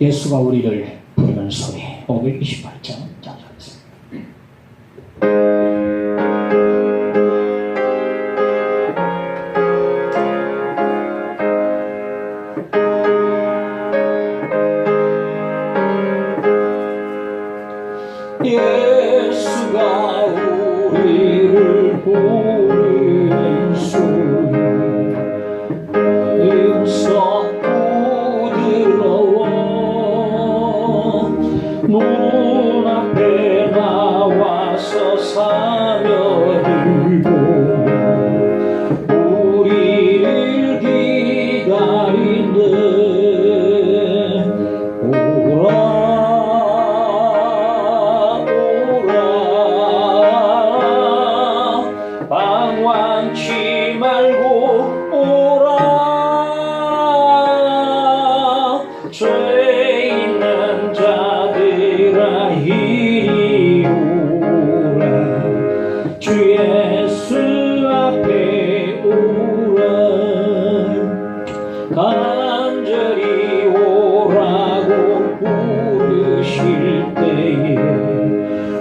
예수가 우리를 부르는 소리 528장 찬송하겠습니다. 예수가 우리를 부르는 소리 능서 부드러워 눈앞에 나와서 사면을 보며 우리를 기다리네. 오라 방황치 말고 오라. 죄 있는 자들아 이리 오라. 주 예수 앞에 오라. 간절히 오라고 부르실 때에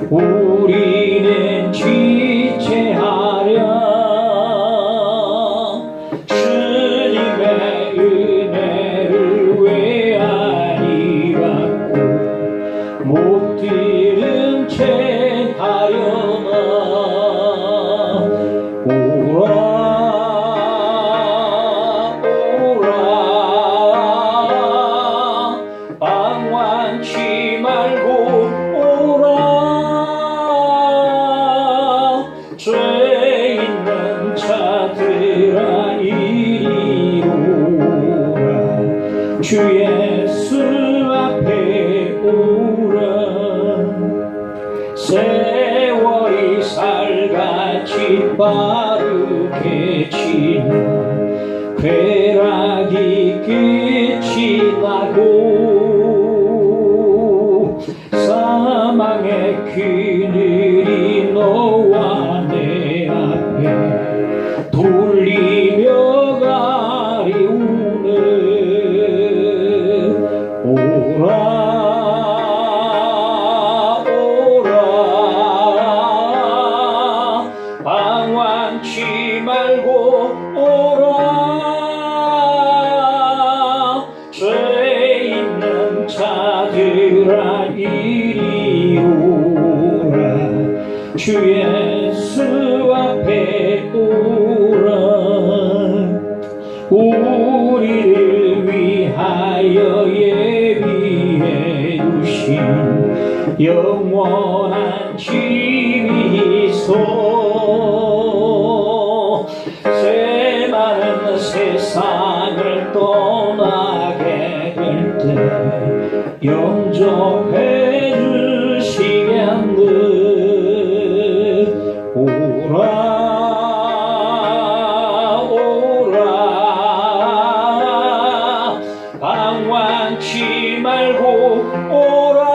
우리는 지체하랴. 주님의 은혜를 왜 아니 받고 못 들은 채 하려나. 오라 오라 방황치 말고 오라. 죄 있는 자들아 이리 오라. 주 예수 앞에 오라. 세월이 살같이 빠르게 지나 쾌락이 끝이 나고 사망의 그늘이 너와 내 앞에 돌리며 가리우네. 오라 오라 방황치 말고 오라. 죄 있는 자들아 이리 오라. 주 예수 앞에 오라. 우리를 위하여 예비해 두신 영원한 집이 있어. 새 많은 세상을 떠나게 될 때 영접해 주시겠네. 오라 오라 방황치 말고 오라.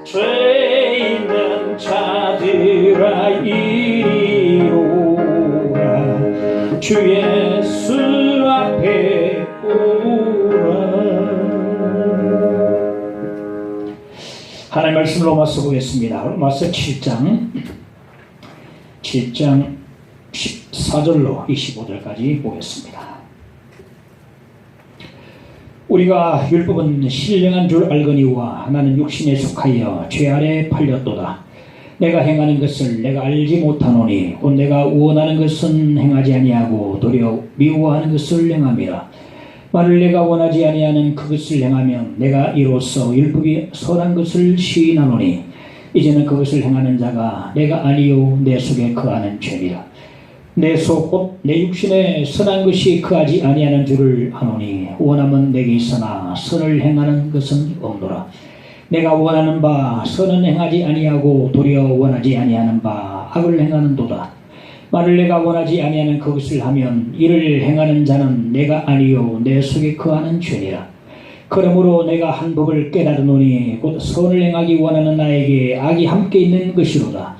죄 있는 자들아 이리 오라. 주 예수 앞에 오라. 하나님 말씀 로마서 보겠습니다. 로마서 7장 14절로 25절까지 보겠습니다. 우리가 율법은 신령한 줄 알거니와 나는 육신에 속하여 죄 아래 팔렸도다. 내가 행하는 것을 내가 알지 못하노니 곧 내가 원하는 것은 행하지 아니하고 도리어 미워하는 것을 행함이라. 만일 내가 원하지 아니하는 그것을 행하면 내가 이로써 율법이 선한 것을 시인하노니 이제는 그것을 행하는 자가 내가 아니요 내 속에 거하는 죄니라. 내 속 곧 내 육신에 선한 것이 거하지 아니하는 줄을 아노니 원함은 내게 있으나 선을 행하는 것은 없노라. 내가 원하는 바 선은 행하지 아니하고 도리어 원하지 아니하는 바 악을 행하는도다. 만일 내가 원하지 아니하는 그것을 하면 이를 행하는 자는 내가 아니요 내 속에 거하는 죄니라. 그러므로 내가 한 법을 깨달으노니 곧 선을 행하기 원하는 나에게 악이 함께 있는 것이로다.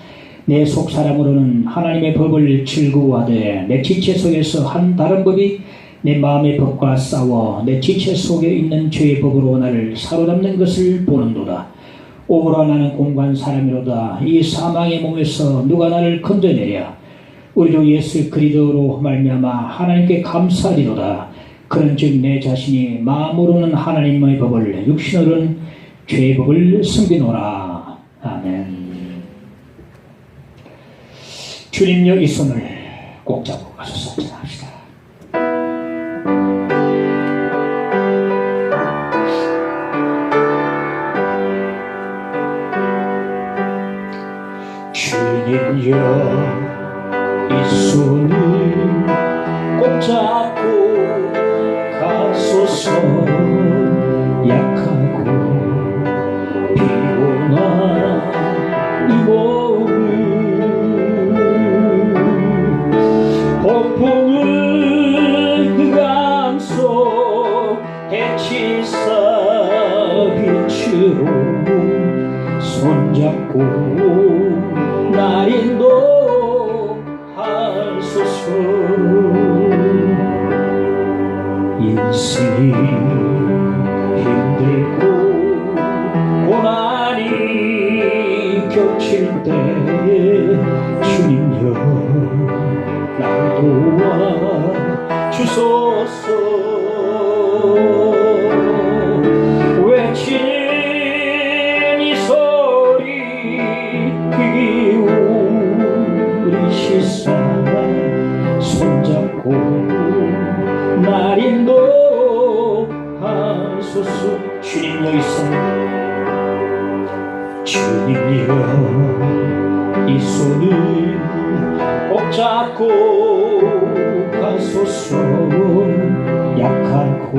내 속 사람으로는 하나님의 법을 즐거워하되 내 지체 속에서 한 다른 법이 내 마음의 법과 싸워 내 지체 속에 있는 죄의 법으로 나를 사로잡는 것을 보는도다. 오라 나는 공고한 사람이로다. 이 사망의 몸에서 누가 나를 건져내랴. 우리 주 예수 그리스도로 말미암아 하나님께 감사하리로다. 그런즉 내 자신이 마음으로는 하나님의 법을 육신으로는 죄의 법을 숨기노라. 아멘. 주님여 이 손을 꼭 잡고 가셔서 전합시다. 주님여 이 손을 꼭 잡고 가소서. 약하고 피곤한 이 몸을 폭풍을 흑암 속 해치사 빛으로 손잡고 날 인도하소서. 인생이 힘들고 고난이 겹칠 때에 주님여 날 도와 주소서. 외치는 이 소리 귀 기울이시사 손잡고 날 인도하소서. 주님여 이 손 주님여 이 손을 꼭 잡고 가소서. 약하고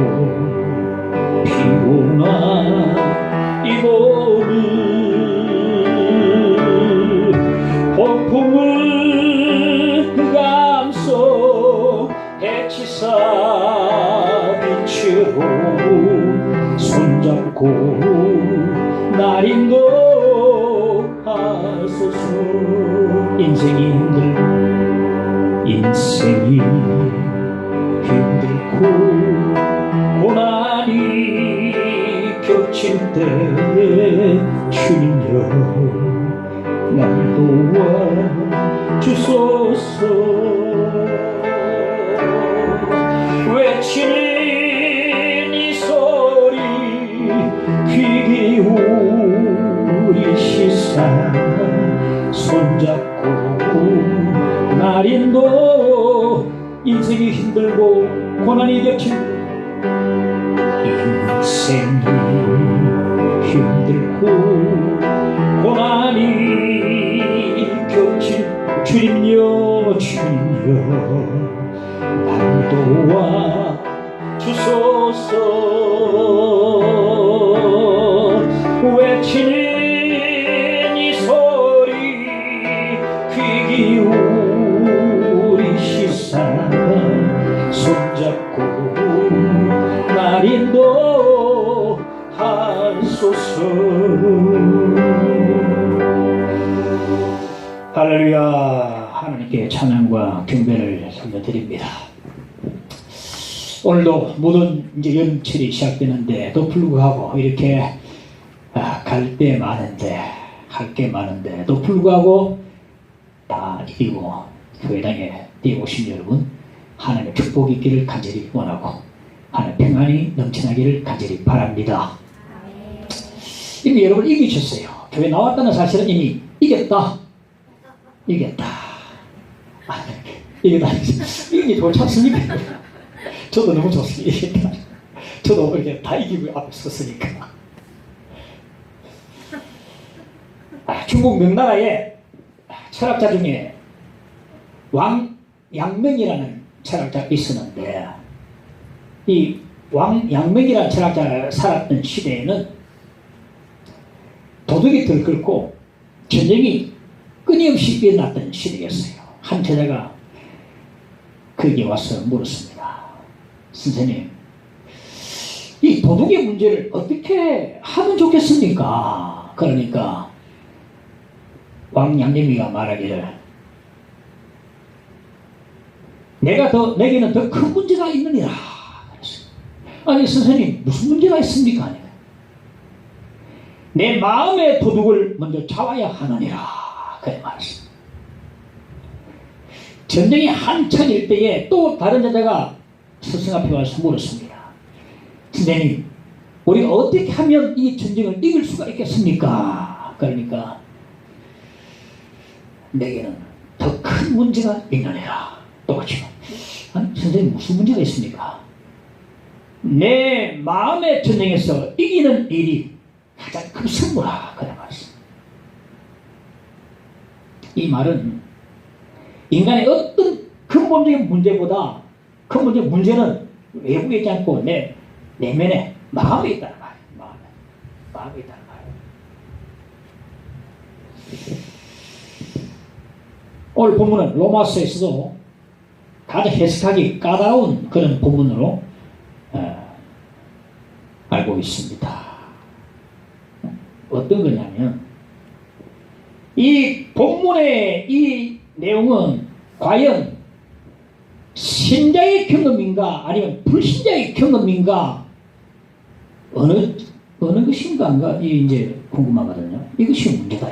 피곤한 이 몸을 폭풍을 흑암 속 해치사 빛으로 손잡고 날 인도하소서. 인생이 힘들고 고난이 겹칠 때에 주님여 날 도와 주소서. 외치는 이 소리 귀 기울이시사 손잡고 날 인도. 인생이 힘들고 고난이 겹친 인생이 힘들고 고난이 겹친 주님여 날 도와 주소서. 외치는 이 소리 귀 기울이시사 손잡고 날 인도하소서. 할렐루야. 하나님께 찬양과 경배를 올려드립니다. 오늘도 모든 이제 연철이 시작되는데도 불구하고 이렇게 갈 데 많은데 할 게 많은데도 불구하고 다 이기고 교회당에 뛰어오신 여러분 하나님의 축복이 있기를 간절히 원하고 하나님의 평안이 넘쳐나기를 간절히 바랍니다. 이미 여러분 이기셨어요. 교회 나왔다는 사실은 이미 이겼다. 이겼다. 이게 더 좋습니까? 저도 너무 좋습니다. 저도 이렇게 다 이기고 앞에 섰으니까. 중국 명나라에 철학자 중에 왕 양명이라는 철학자가 있었는데 이 왕 양명이라는 철학자가 살았던 시대에는 도둑이 들끓고 전쟁이 끊임없이 일어났던 시대였어요. 한 제자가 그에게 와서 물었습니다. 선생님, 이 도둑의 문제를 어떻게 하면 좋겠습니까? 그러니까 왕 양념이가 말하기를 내게는 더 큰 문제가 있느니라. 그랬어요. 아니 선생님 무슨 문제가 있습니까? 아니, 내 마음의 도둑을 먼저 잡아야 하느니라. 그래 말했습니다. 전쟁이 한창일 때에 또 다른 여자가 스승 앞에 와서 물었습니다. 선생님, 우리가 어떻게 하면 이 전쟁을 이길 수가 있겠습니까? 그러니까 내게는 더 큰 문제가 있느니라. 똑같이 아니 선생님 무슨 문제가 있습니까? 내 마음의 전쟁에서 이기는 일이 가장 큰 승부라. 그래 말했습니다. 이 말은 인간의 어떤 근본적인 문제보다 그 문제는 외부에 있지 않고 내 내면에 마음에 있다는 말이에요. 마음에 있다는 말이에요. 오늘 본문은 로마서에서도 가장 해석하기 까다로운 그런 본문으로 알고 있습니다. 어떤 거냐면 이 본문의 이 내용은 과연 신자의 경험인가 아니면 불신자의 경험인가 어느 것인가가 이제 궁금하거든요. 이것이 문제다.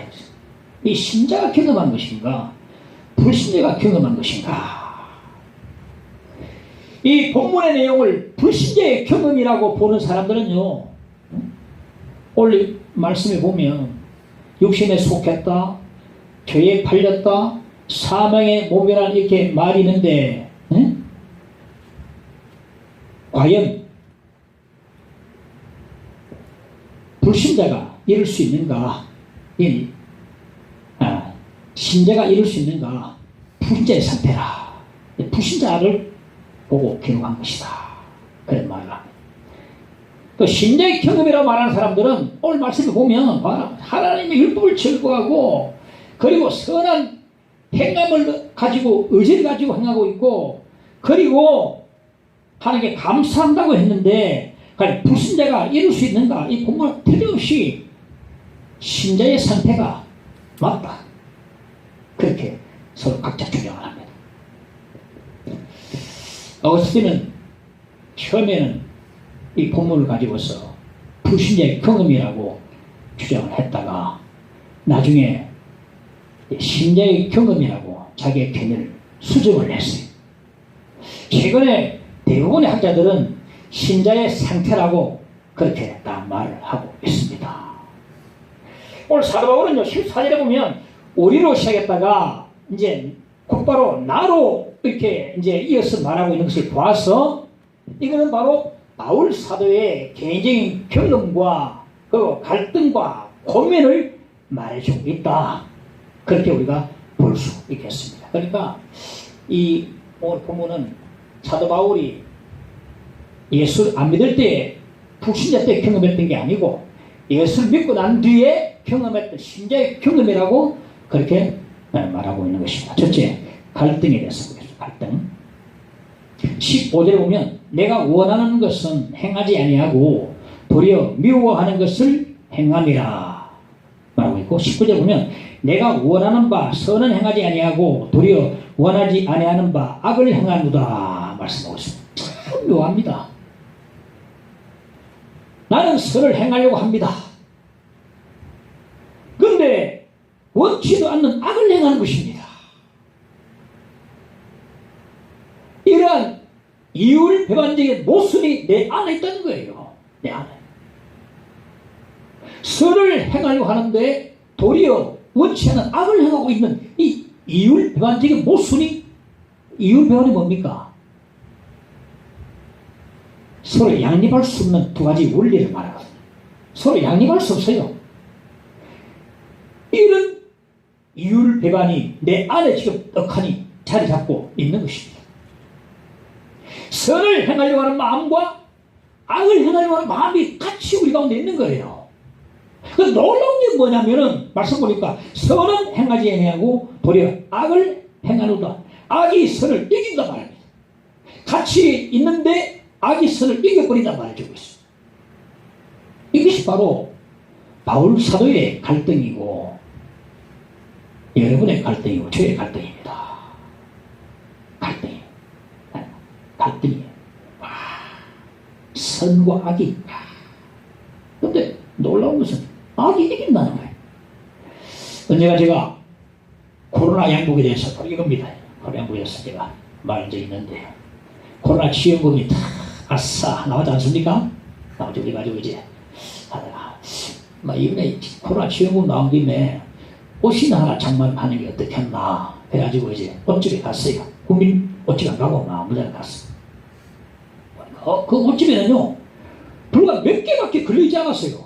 이 신자가 경험한 것인가 불신자가 경험한 것인가. 이 본문의 내용을 불신자의 경험이라고 보는 사람들은요, 오늘 말씀에 보면 육신에 속했다, 죄에 팔렸다, 사망의 몸이라는 이렇게 말이 있는데 과연 불신자가 이룰 수 있는가? 신자가 이룰 수 있는가? 불신자의 상태라. 불신자를 보고 기록한 것이다. 그런 말을 합니다. 또 신자의 경험이라고 말하는 사람들은 오늘 말씀을 보면 하나님의 율법을 절거하고 그리고 선한 행함을 가지고 의지를 가지고 행하고 있고 그리고 하나님께 감사한다고 했는데 과연 불신자가 이룰 수 있는가? 이 본문은 틀림없이 신자의 상태가 맞다. 그렇게 서로 각자 주장을 합니다. 어거스틴은 처음에는 이 본문을 가지고서 불신자의 경험이라고 주장을 했다가 나중에 신자의 경험이라고 자기의 견해를 수정을 했어요. 최근에 대부분의 학자들은 신자의 상태라고 그렇게 다 말을 하고 있습니다. 오늘 사도 바울은요 14절에 보면 우리로 시작했다가 이제 곧바로 나로 이렇게 이제 이어서 말하고 있는 것을 보아서 이거는 바로 바울 사도의 개인적인 경험과 그 갈등과 고민을 말해주고 있다. 그렇게 우리가 볼 수 있겠습니다. 그러니까 이 오늘 본문은 사도 바울이 예수를 안 믿을 때 불신자 때 경험했던 게 아니고 예수를 믿고 난 뒤에 경험했던 신자의 경험이라고 그렇게 말하고 있는 것입니다. 첫째, 갈등에 대해서 보겠습니다. 갈등. 15절에 보면 내가 원하는 것은 행하지 아니하고 도리어 미워하는 것을 행함이라 말하고 있고 19절에 보면 내가 원하는 바 선은 행하지 아니하고 도리어 원하지 아니하는 바 악을 행하노다 말씀하고 있습니다. 참 묘합니다. 나는 선을 행하려고 합니다. 그런데 원치도 않는 악을 행하는 것입니다. 이러한 이율배반적인 모순이 내 안에 있다는 거예요. 내 안에. 선을 행하려고 하는데 도리어 원치 않는 악을 행하고 있는 이 이율배반적인 모순이 이율배반이 뭡니까? 서로 양립할 수 없는 두 가지 원리를 말하거든요. 서로 양립할 수 없어요. 이런 이율배반이 내 안에 지금 떡하니 자리 잡고 있는 것입니다. 선을 행하려고 하는 마음과 악을 행하려고 하는 마음이 같이 우리 가운데 있는 거예요. 그 놀라운 게 뭐냐면은 말씀 보니까 선은 행하지 아니하고 도리어 악을 행하노다. 악이 선을 이긴다 말입니다. 같이 있는데 악이 선을 이겨버린다 말해주고 있습니다. 이것이 바로 바울 사도의 갈등이고 여러분의 갈등이고 저의 갈등입니다. 갈등이. 갈등이. 선과 악이. 근데 놀라운 것은 악이 이긴다는 거예요. 언제가 제가 코로나 양복에 대해서 바로 이겁니다. 코로나 양복에 대해서 제가 말한 적이 있는데, 코로나 지원금이 다 아싸 나오지 않습니까? 나오죠. 그래가지고 이제 하다가 이번에 코로나 지원금 나온 김에 옷이나 하나 장만하는 게 어떻겠나 해가지고 이제 옷집에 갔어요. 국민 옷집 안 가고 무장 갔어. 그 옷집에는요 불과 몇 개밖에 걸려있지 않았어요.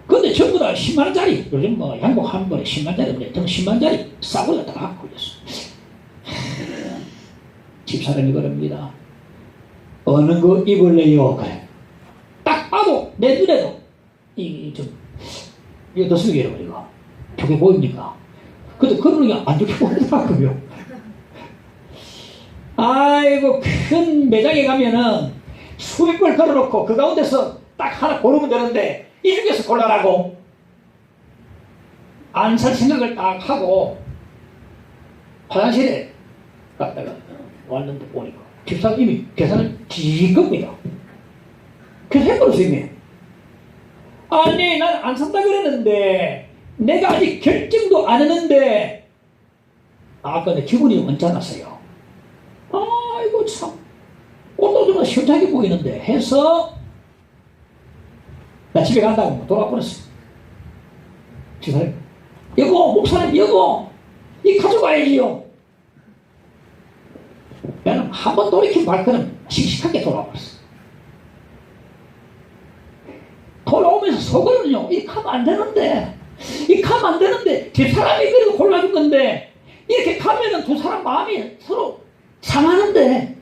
근데 전부 다 10만원짜리, 요즘 양복 한 벌에 10만원짜리, 등 10만원짜리 싸구려 다 걸렸어. 집사람이 그럽니다. 어느 거 입을래요? 그래. 딱 봐도 내 눈에도 이거 넣습니까 여러분? 이거 좋게 보입니까? 근데 그러는 게 안 좋게 보이더라고요. 아이고, 큰 매장에 가면은 수백 벌 걸어놓고 그 가운데서 딱 하나 고르면 되는데 이 중에서 골라라고 안 살 생각을 딱 하고 화장실에 갔다가 왔는데 보니까 집사님이 계산을 지겁니다. 그래서 해버렸어요. 이미. 아니, 난 안 산다 그랬는데 내가 아직 결정도 안 했는데 근데 기분이 언짢았어요. 아이고 참, 옷도 좀 시원하게 보이는데 해서 나 집에 간다고 돌아버렸어. 집사님, 여보, 목사님, 여보, 이 가져가야지요. 나는 한 번 돌이킨 발걸음 씩씩하게 돌아버렸어. 돌아오면서 속으로는요, 이 가면 안 되는데, 이 가면 안 되는데, 집사람이 그래도 골라준 건데, 이렇게 가면은 두 사람 마음이 서로 상하는데,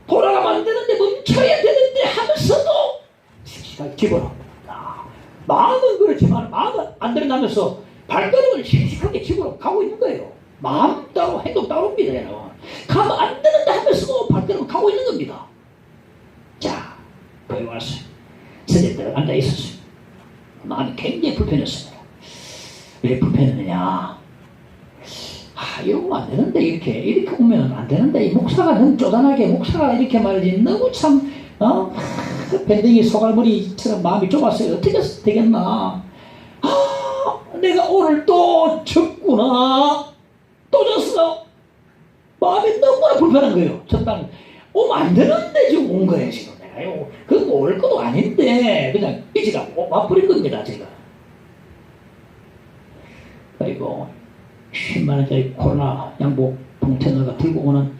돌아가면 안 되는데, 멈춰야 되는데 하면서도 씩씩하게 집어넣어. 마음은 그렇지만, 마음은 안 된다면서 발걸음을 씩씩하게 집어넣어 가고 있는 거예요. 마음 따로 행동 따로입니다. 여러분. 가면 안 되는데 하면서도 발걸음 가고 있는 겁니다. 자, 거기 왔어요. 선생님들 앉아 있었어요. 마음이 굉장히 불편했습니다. 왜 불편했느냐? 이러면 안 되는데, 이렇게 오면 안 되는데, 이 목사가 너무 쪼잔하게, 목사가 이렇게 말이지, 너무 참, 밴댕이 소갈머리처럼 마음이 좁았어요. 어떻게 되겠나? 내가 오늘 또 졌구나. 또 졌어. 마음이 너무나 불편한 거예요. 졌다는. 오면 안 되는데 지금 온 거예요, 지금. 내가요. 그거 올 것도 아닌데, 그냥 이지가 와버린 겁니다, 제가. 그리고 10만원짜리 코로나 양복 봉투너가 들고 오는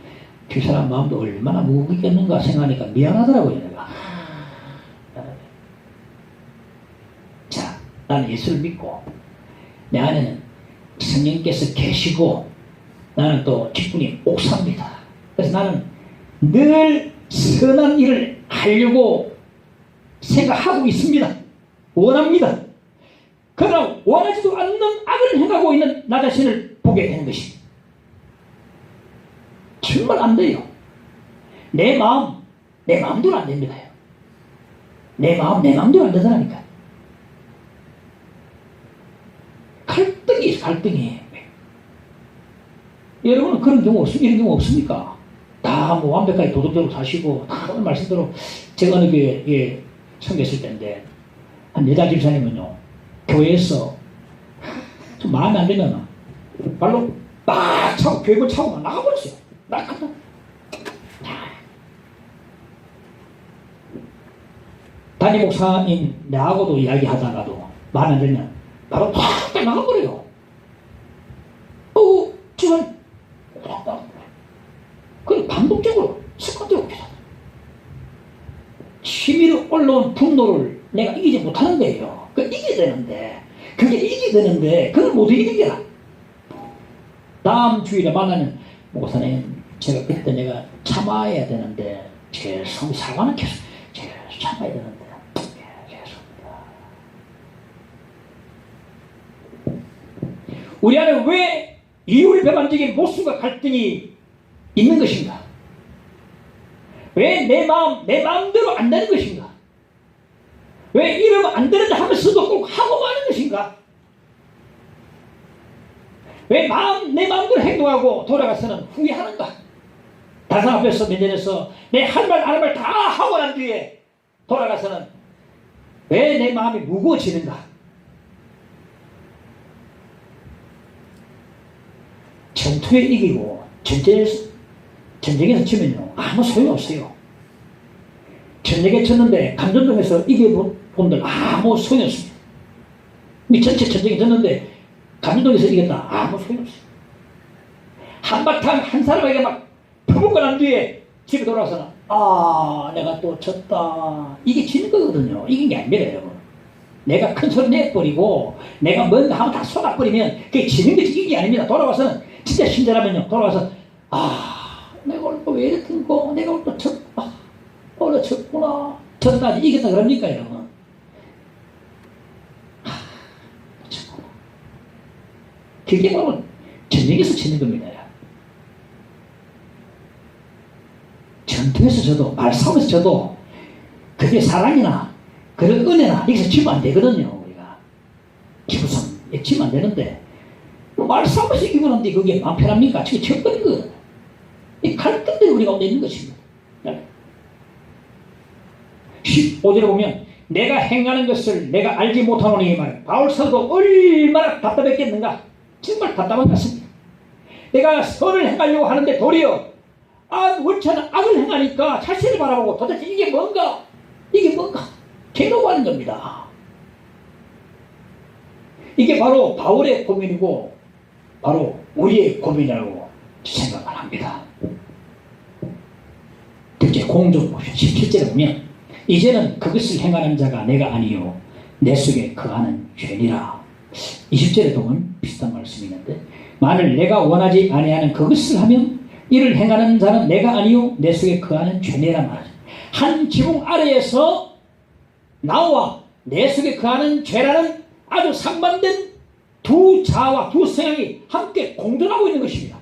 그 사람 마음도 얼마나 무겁겠는가 생각하니까 미안하더라고요, 내가. 자, 나는 예수를 믿고 내 안에는 성령께서 계시고 나는 또 직분이 옥사입니다. 그래서 나는 늘 선한 일을 하려고 생각하고 있습니다. 원합니다. 그러나 원하지도 않는 악을 행하고 있는 나 자신을 보게 되는 것입니다. 정말 안 돼요. 내 마음대로 안 됩니다. 내 마음대로 안 되더라니까. 갈등이. 여러분은 그런 경우 이런 경우 없습니까? 다 완벽하게 도덕적으로 사시고, 다 오늘 말씀대로 제가 어느 교회에 섬겼을 때인데, 한 여자 집사님은요, 교회에서 좀 마음에 안 들면 발로 막 차고, 교회문 차고 막 나가버렸어요. 나갔다. 담임 목사님 나하고도 이야기하다가도 마음에 안 들면 바로 확 나가버려요. 주변 그리고 반복적으로 습관적으로 치밀어 올라온 분노를 내가 이기지 못하는 거예요. 이겨야 되는데, 그걸 못 이기는 게야. 다음 주일에 만나면, 목사님, 제가 그때 내가 참아야 되는데, 제 사과는 계속, 제가 참아야 되는데, 죄송합니다. 우리 안에 왜 이율배반적인 모순과 갈등이 있는 것인가? 왜 내 마음대로 안 되는 것인가? 왜 이러면 안 되는데 하면서도 꼭 하고 마는 것인가? 왜 내 마음대로 행동하고 돌아가서는 후회하는가? 다상 앞에서 면전에서 내 할 말 안 할 말 다 하고 난 뒤에 돌아가서는 왜 내 마음이 무거워지는가? 전투에 이기고 전쟁에서 지면요 아무 소용없어요. 전쟁에 졌는데 감전동에서 이겨본 분들 아무 소용없습니다. 전체 전쟁에 졌는데 감전동에서 이겼다 아무 소용없어요. 한바탕 한 사람에게 막 퍼붓고 난 뒤에 집에 돌아와서는 내가 또 졌다. 이게 지는 거거든요. 이긴 게 아닙니다, 여러분. 내가 큰 소리 내버리고 내가 뭔가 하면 다 쏟아버리면 그게 지는 거지 이긴 게 아닙니다. 돌아와서는 진짜 신자라면요. 돌아와서 내가 오늘 또 왜 이랬던 거 내가 오늘 또 졌다. 오늘 졌구나. 졌다. 이겼다 그럽니까, 여러분? 졌구나. 그게 바로 전쟁에서 지는 겁니다. 전투에서 저도 말싸움에서 저도 그게 사랑이나 그런 은혜나 여기서 지면 안 되거든요. 우리가 기부성 지면 안 되는데 말싸움에서 이기는데 그게 마음 편합니까? 지금 척거린 거거든요. 이 갈등들이 우리 가운데 있는 것입니다. 15절에 보면 내가 행하는 것을 내가 알지 못하노니 말 바울 사도도 얼마나 답답했겠는가. 정말 답답한 것 같습니다. 내가 선을 행하려고 하는데 도리어 원천은 악을 행하니까 자신을 바라보고 도대체 이게 뭔가 괴로워하는 겁니다. 이게 바로 바울의 고민이고 바로 우리의 고민이라고 생각을 합니다. 둘째 공존 보시오. 17절에 보면 이제는 그것을 행하는 자가 내가 아니요 내 속에 거하는 죄니라. 20절에 보면 비슷한 말씀이 있는데 만일 내가 원하지 아니하는 그것을 하면 이를 행하는 자는 내가 아니요 내 속에 거하는 죄니라 말하죠. 한 지붕 아래에서 나와 내 속에 거하는 죄라는 아주 상반된 두 자와 두 성향이 함께 공존하고 있는 것입니다.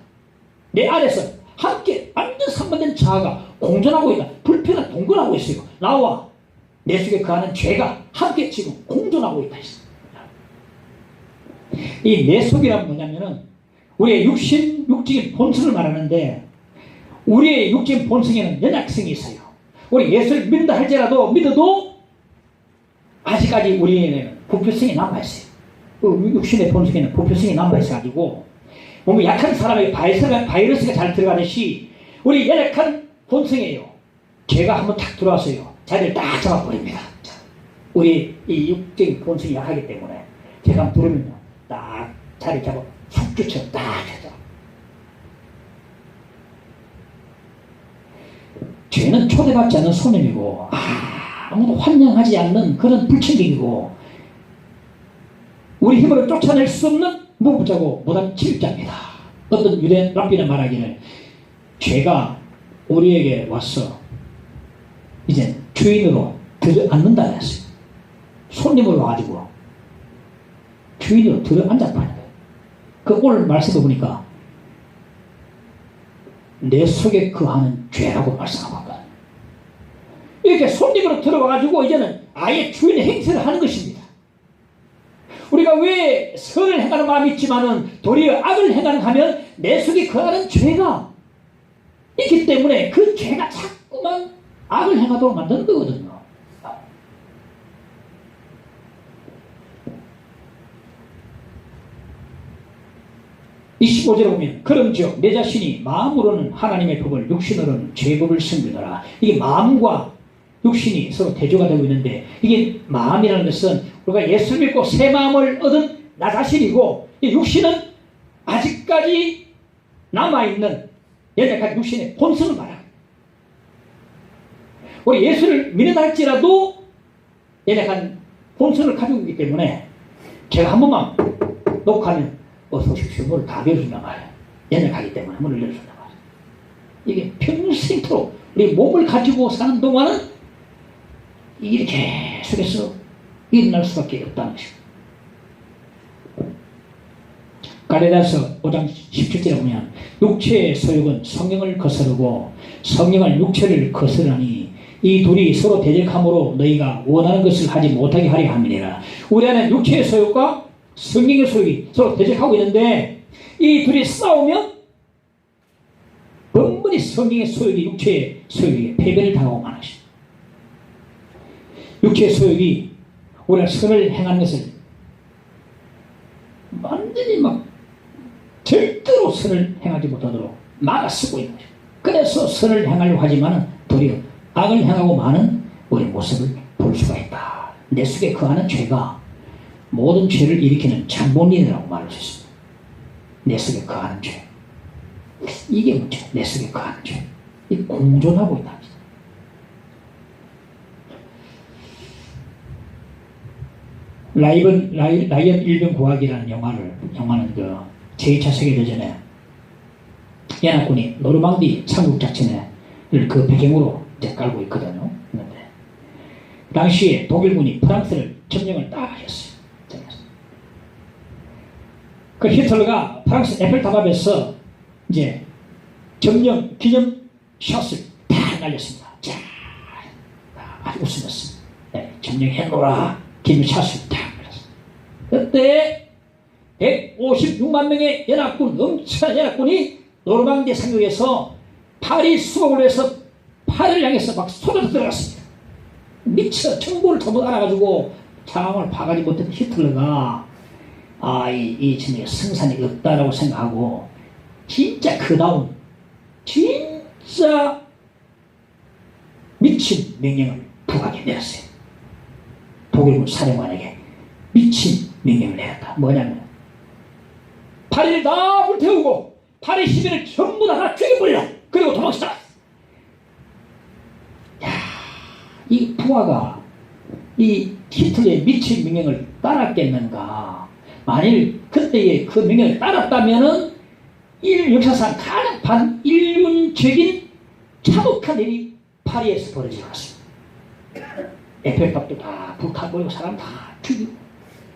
내 안에서 함께 완전 상반된 자아가 공존하고 있다. 불편한 동거하고 있어요. 나와 내 속에 거하는 죄가 함께 지금 공존하고 있다. 이 내 속이란 뭐냐면은 우리의 육적인 본성을 말하는데 우리의 육적인 본성에는 연약성이 있어요. 우리 예수를 믿는다 할지라도 믿어도 아직까지 우리에는 부패성이 남아있어요. 육신의 본성에는 부패성이 남아있어가지고 몸이 약한 사람에게 바이러스가 잘 들어가듯이 우리 연약한 본성이에요. 죄가 한번 탁 들어왔어요. 자리를 딱 잡아버립니다. 우리 이 육적인 본성이 약하기 때문에 죄가 한번 들어오면요 딱 자리 잡아 숙주처럼 딱 해서 죄는 초대받지 않는 손님이고 아무도 환영하지 않는 그런 불친객이고 우리 힘으로 쫓아낼 수 없는 무부자고 무단 침입자입니다. 어떤 유대 랍비는 말하기를 죄가 우리에게 와서 이제 주인으로 들어앉는다 했어요. 손님으로 와가지고 주인으로 들어앉았다는 거예요. 그 오늘 말씀을 보니까 내 속에 거하는 죄라고 말씀하고 있거든요. 이렇게 손님으로 들어와가지고 이제는 아예 주인의 행세를 하는 것입니다. 우리가 왜 선을 행하는 마음이 있지만은 도리어 악을 행하는 하면 내 속에 거하는 죄가 있기 때문에 그 죄가 자꾸만 악을 행하도록 만드는 거거든요. 25절에 보면 그런즉 내 자신이 마음으로는 하나님의 법을 육신으로는 죄법을 섬기더라. 이게 마음과 육신이 서로 대조가 되고 있는데 이게 마음이라는 것은 우리가 예수를 믿고 새 마음을 얻은 나 자신이고 이 육신은 아직까지 남아있는 연약한 육신의 본성을 말합니다. 우리 예수를 믿는다 할지라도 연약한 본성을 가지고 있기 때문에 제가 한 번만 녹화하면 어서 오십시오. 문을 다 열어준단 말이에요. 연약하기 때문에 문을 열어준단 말이에요. 이게 평생토록 우리 몸을 가지고 사는 동안은 이렇게 계속해서 일어날 수밖에 없다는 것입니다. 갈라디아서 5장 17절에 보면 육체의 소욕은 성령을 거스르고 성령은 육체를 거스르니 이 둘이 서로 대적함으로 너희가 원하는 것을 하지 못하게 하려 함이니라. 우리 안에 육체의 소욕과 성령의 소욕이 서로 대적하고 있는데 이 둘이 싸우면 충분히 성경의 소욕이 육체의 소욕에 패배를 당하고 마는 것입니다. 육체의 소욕이 우리가 선을 행하는 것을 완전히 막 절대로 선을 행하지 못하도록 막아쓰고 있는 거죠. 그래서 선을 행하려고 하지만 도리어 악을 행하고 마는 우리 모습을 볼 수가 있다. 내 속에 거하는 죄가 모든 죄를 일으키는 장본인이라고 말할 수 있습니다. 내 속에 거하는 죄. 이게 문제. 내 속에 거하는 죄. 이 공존하고 있다. 라이언 일병 구하기라는 영화는 그 제2차 세계대전에 연합군이 노르망디 삼국작전을 그 배경으로 이제 깔고 있거든요. 그런데 당시에 독일군이 프랑스를 점령을 딱 했어요. 그 히틀러가 프랑스 에펠탑 앞에서 이제 점령 기념 샷을 딱 날렸습니다. 자, 아주 웃으면서 네, 점령해놓으라 기념 샷을 딱 날렸습니다. 그때 156만 명의 연합군, 엄청난 연합군이 노르망디 상륙에서 파리 수복을 해서 파리를 향해서 막 쏟아져 들어갔습니다. 미쳐 정보를 전부 알아가지고 상황을 파가지 못했던 히틀러가 이 전쟁에 승산이 없다라고 생각하고 진짜 그다운 진짜 미친 명령을 부하게 내렸어요. 독일군 사령관에게 미친 명령을 내렸다. 뭐냐면 파리를 다 불태우고 파리 시민을 전부 다 죽여버리라. 그리고 도망치라. 이 부하가 이 히틀러의 미친 명령을 따랐겠는가? 만일 그때의 그 명령을 따랐다면은 인류 역사상 가장 반인륜적인 참혹한 일이 파리에서 벌어질 것입니다. 에펠탑도 다 불타버리고 사람 다 죽이고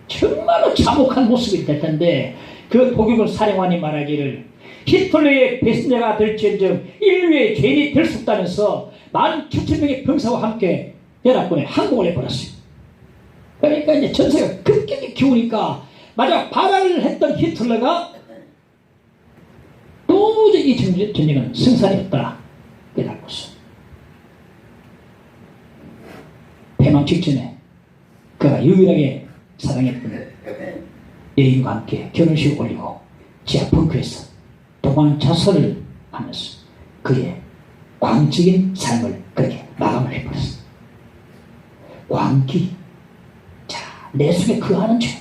정말로 참혹한 모습이 될 텐데 그 독일군 사령관이 말하기를 히틀러의 배신자가 될지언정 인류의 죄인이 될 수 없다면서 17,000명의 병사와 함께 연합군에 항복을 해버렸어요. 그러니까 이제 전세가 급격히 기우니까 마지막 발악을 했던 히틀러가 도저히 이 전쟁은 승산이 없다 깨닫고 있어요. 패망 직전에 그가 유일하게 사랑했던 여인과 함께 결혼식을 올리고 지하 벙커에서 도망자살을 하면서 그의 광적인 삶을 그렇게 마감을 해버렸습니다. 광기. 자, 내 속에 거하는 죄.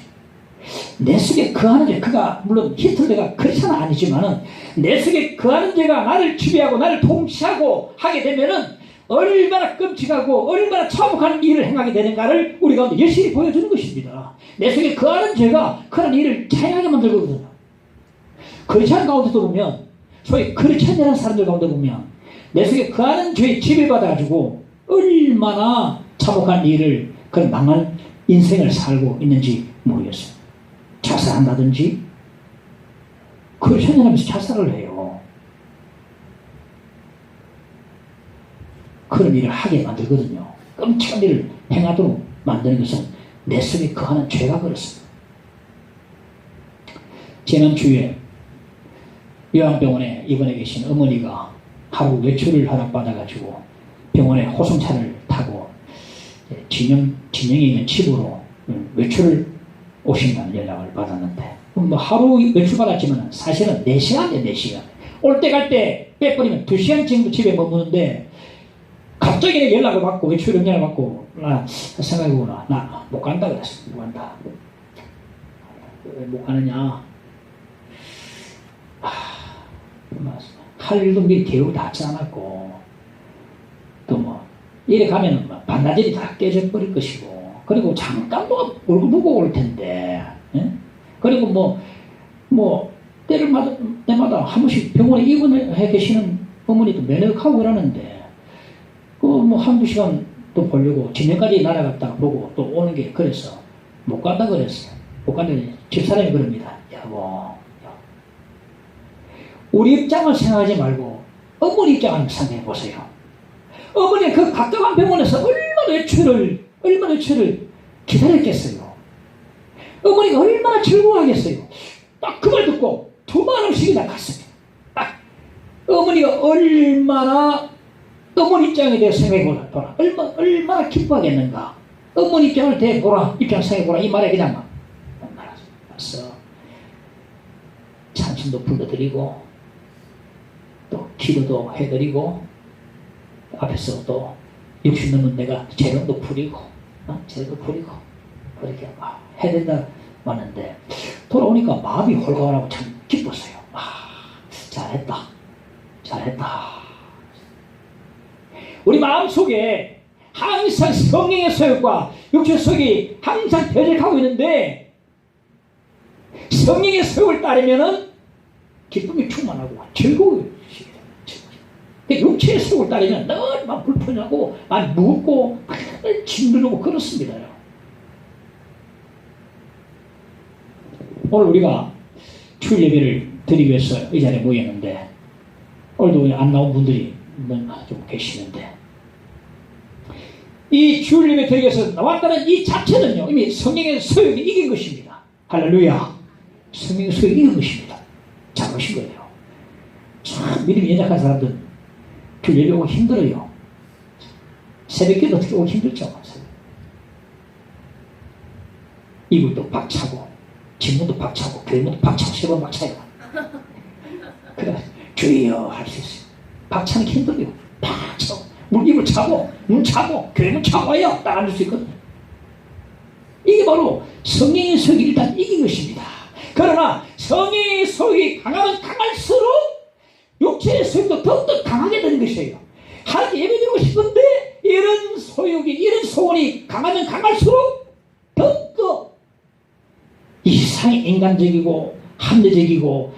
내 속에 거하는 죄. 그가 물론 히틀러가 그렇지는 아니지만은 내 속에 거하는 죄가 나를 지배하고 나를 통치하고 하게 되면은 얼마나 끔찍하고 얼마나 참혹한 일을 행하게 되는가를 우리 가운데 열심히 보여주는 것입니다. 내 속에 거하는 죄가 그런 일을 자행하게 만들거든요. 그렇지 않은 가운데도 보면 소위 그렇지 않는 사람들 가운데 보면 내 속에 거하는 죄에 지배받아가지고 얼마나 참혹한 일을 그런 망한 인생을 살고 있는지 모르겠어요. 자살한다든지 그렇지 않는 하면서 자살을 해요. 그런 일을 하게 만들거든요. 끔찍한 일을 행하도록 만드는 것은 내 속에 거하는 죄가 그렇습니다. 지난주에 요양병원에 입원해 계신 어머니가 하루 외출을 허락받아가지고 병원에 호송차를 타고 진영에 있는 집으로 외출을 오신다는 연락을 받았는데 뭐 하루 외출 받았지만 사실은 4시간이에요. 4시간. 올 때 갈 때 빼버리면 2시간 정도 집에 머무는데 갑자기 연락을 받고 외출 연락을 받고 나 생각해보나 나 못 간다 그랬어. 못 간다. 왜 못 가느냐. 할 일도 미리 계획을 다 하지 않았고 또 뭐 이래 가면은 반나절이 다 깨져버릴 것이고 그리고 잠깐도 얼굴 보고 올 텐데 그리고 뭐 때마다 한 번씩 병원에 입원해 계시는 어머니도 면역하고 그러는데 그 뭐 한두 시간 또 보려고 진영까지 날아갔다가 보고 또 오는 게 그래서 못 간다 그랬어요. 못 간다니 집사람이 그럽니다. 여보 우리 입장을 생각하지 말고 어머니 입장을 생각해 보세요. 어머니가 그 가까운 병원에서 얼마나 외출을 기다렸겠어요. 어머니가 얼마나 즐거워하겠어요. 딱 그 말 듣고 2만 원씩이나 갔습니다. 딱 어머니가 얼마나 어머니 입장에 대해 생각해보라. 얼마나 기뻐하겠는가. 어머니 입장을 대보라. 입장 생각해보라. 이 말에 그냥 막 말았어. 찬송도 불러드리고 또 기도도 해드리고 앞에서 또 60 넘은 내가 재롱도 부리고 재롱도 부리고 그렇게 해야 왔는데 돌아오니까 마음이 홀가분하고 참 기뻤어요. 잘했다. 우리 마음속에 항상 성령의 소욕과 육체의 소욕이 항상 대적하고 있는데 성령의 소욕을 따르면은 기쁨이 충만하고 즐거워지게 됩니다. 육체의 소욕을 따르면 늘 막 불편하고 막 무겁고 짓누르고 그렇습니다. 오늘 우리가 주일 예배를 드리기 위해서 이 자리에 모였는데 오늘도 안 나온 분들이 좀 계시는데 이 주일 예배 드리기 위해서 나왔다는 이 자체는요 이미 성령의 소욕이 이긴 것입니다. 할렐루야. 성령의 소욕이 이긴 것입니다. 잘하신 거예요. 참 믿음이 연약한 사람들은 주일 예배 오기 힘들어요. 새벽기도 어떻게 오기 힘들죠. 이불도 박차고 집문도 박차고 교회문도 박차고 세 번 박차요. 그래 주여 할 수 있어요. 박차는 힘들어요. 박차고 입을 차고 문 차고 교회문 차고 와야 딱 앉을 수 있거든요. 이게 바로 성령의 소욕이 일단 이긴 것입니다. 그러나 성령의 소욕이 강하면 강할수록 육체의 소욕도 더욱더 강하게 되는 것이에요. 하나님 예배드리고 싶은데 이런 소욕이 이런 소원이 강하면 강할수록 더욱더 이 세상이 인간적이고 합리적이고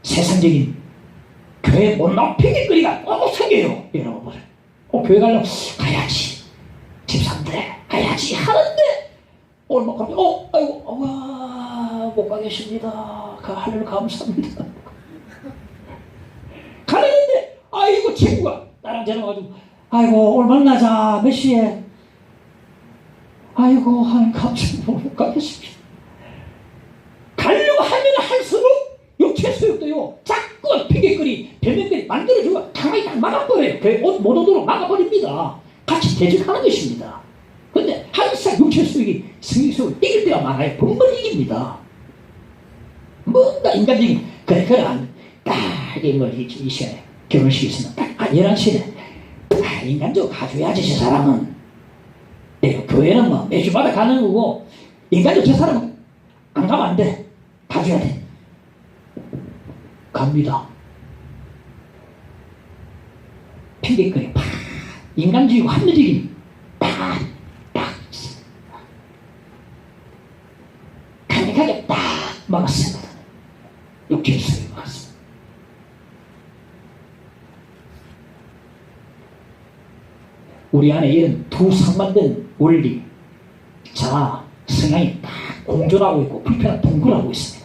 세상적인 교회 못 높이기거리가 너무 생겨요. 여러분 교회 가려면 가야지 집사인데 가야지 하는데 오늘 막 갑자기 아이고 못 가겠습니다. 하늘을 감사합니다. 가는데 아이고 친구가 나랑 전화 가지고 아이고 오늘 만나자 몇 시에 아이고 하늘 감사합니다. 못 가겠습니다. 가려고 하면 할수록 육체 소욕도요 자꾸 피개거리 변명거리 만들어주고 강하게 딱 막아버려요. 옷 못 오도록 막아버립니다. 같이 대적하는 것입니다. 그런데 항상 육체 소욕이 성령 소욕을 이길 때가 많아요. 번번이 이깁니다. 뭔가 인간적인 그래 딱이 시간에 결혼식이 있으면 딱 11시에 인간적으로 가줘야지 저 사람은. 교회는 뭐 매주마다 가는 거고 인간적으로 저 사람은 안 가면 안 돼. 가줘야 돼. 갑니다. 핑계거리 팍 인간적이고 합리적인 딱 강력하게 딱 막았습니다. 육체의 소욕을 막았습니다. 우리 안에 이런 두 상반된 원리 자 성향이 딱 공존하고 있고 불편한 동굴하고 있습니다.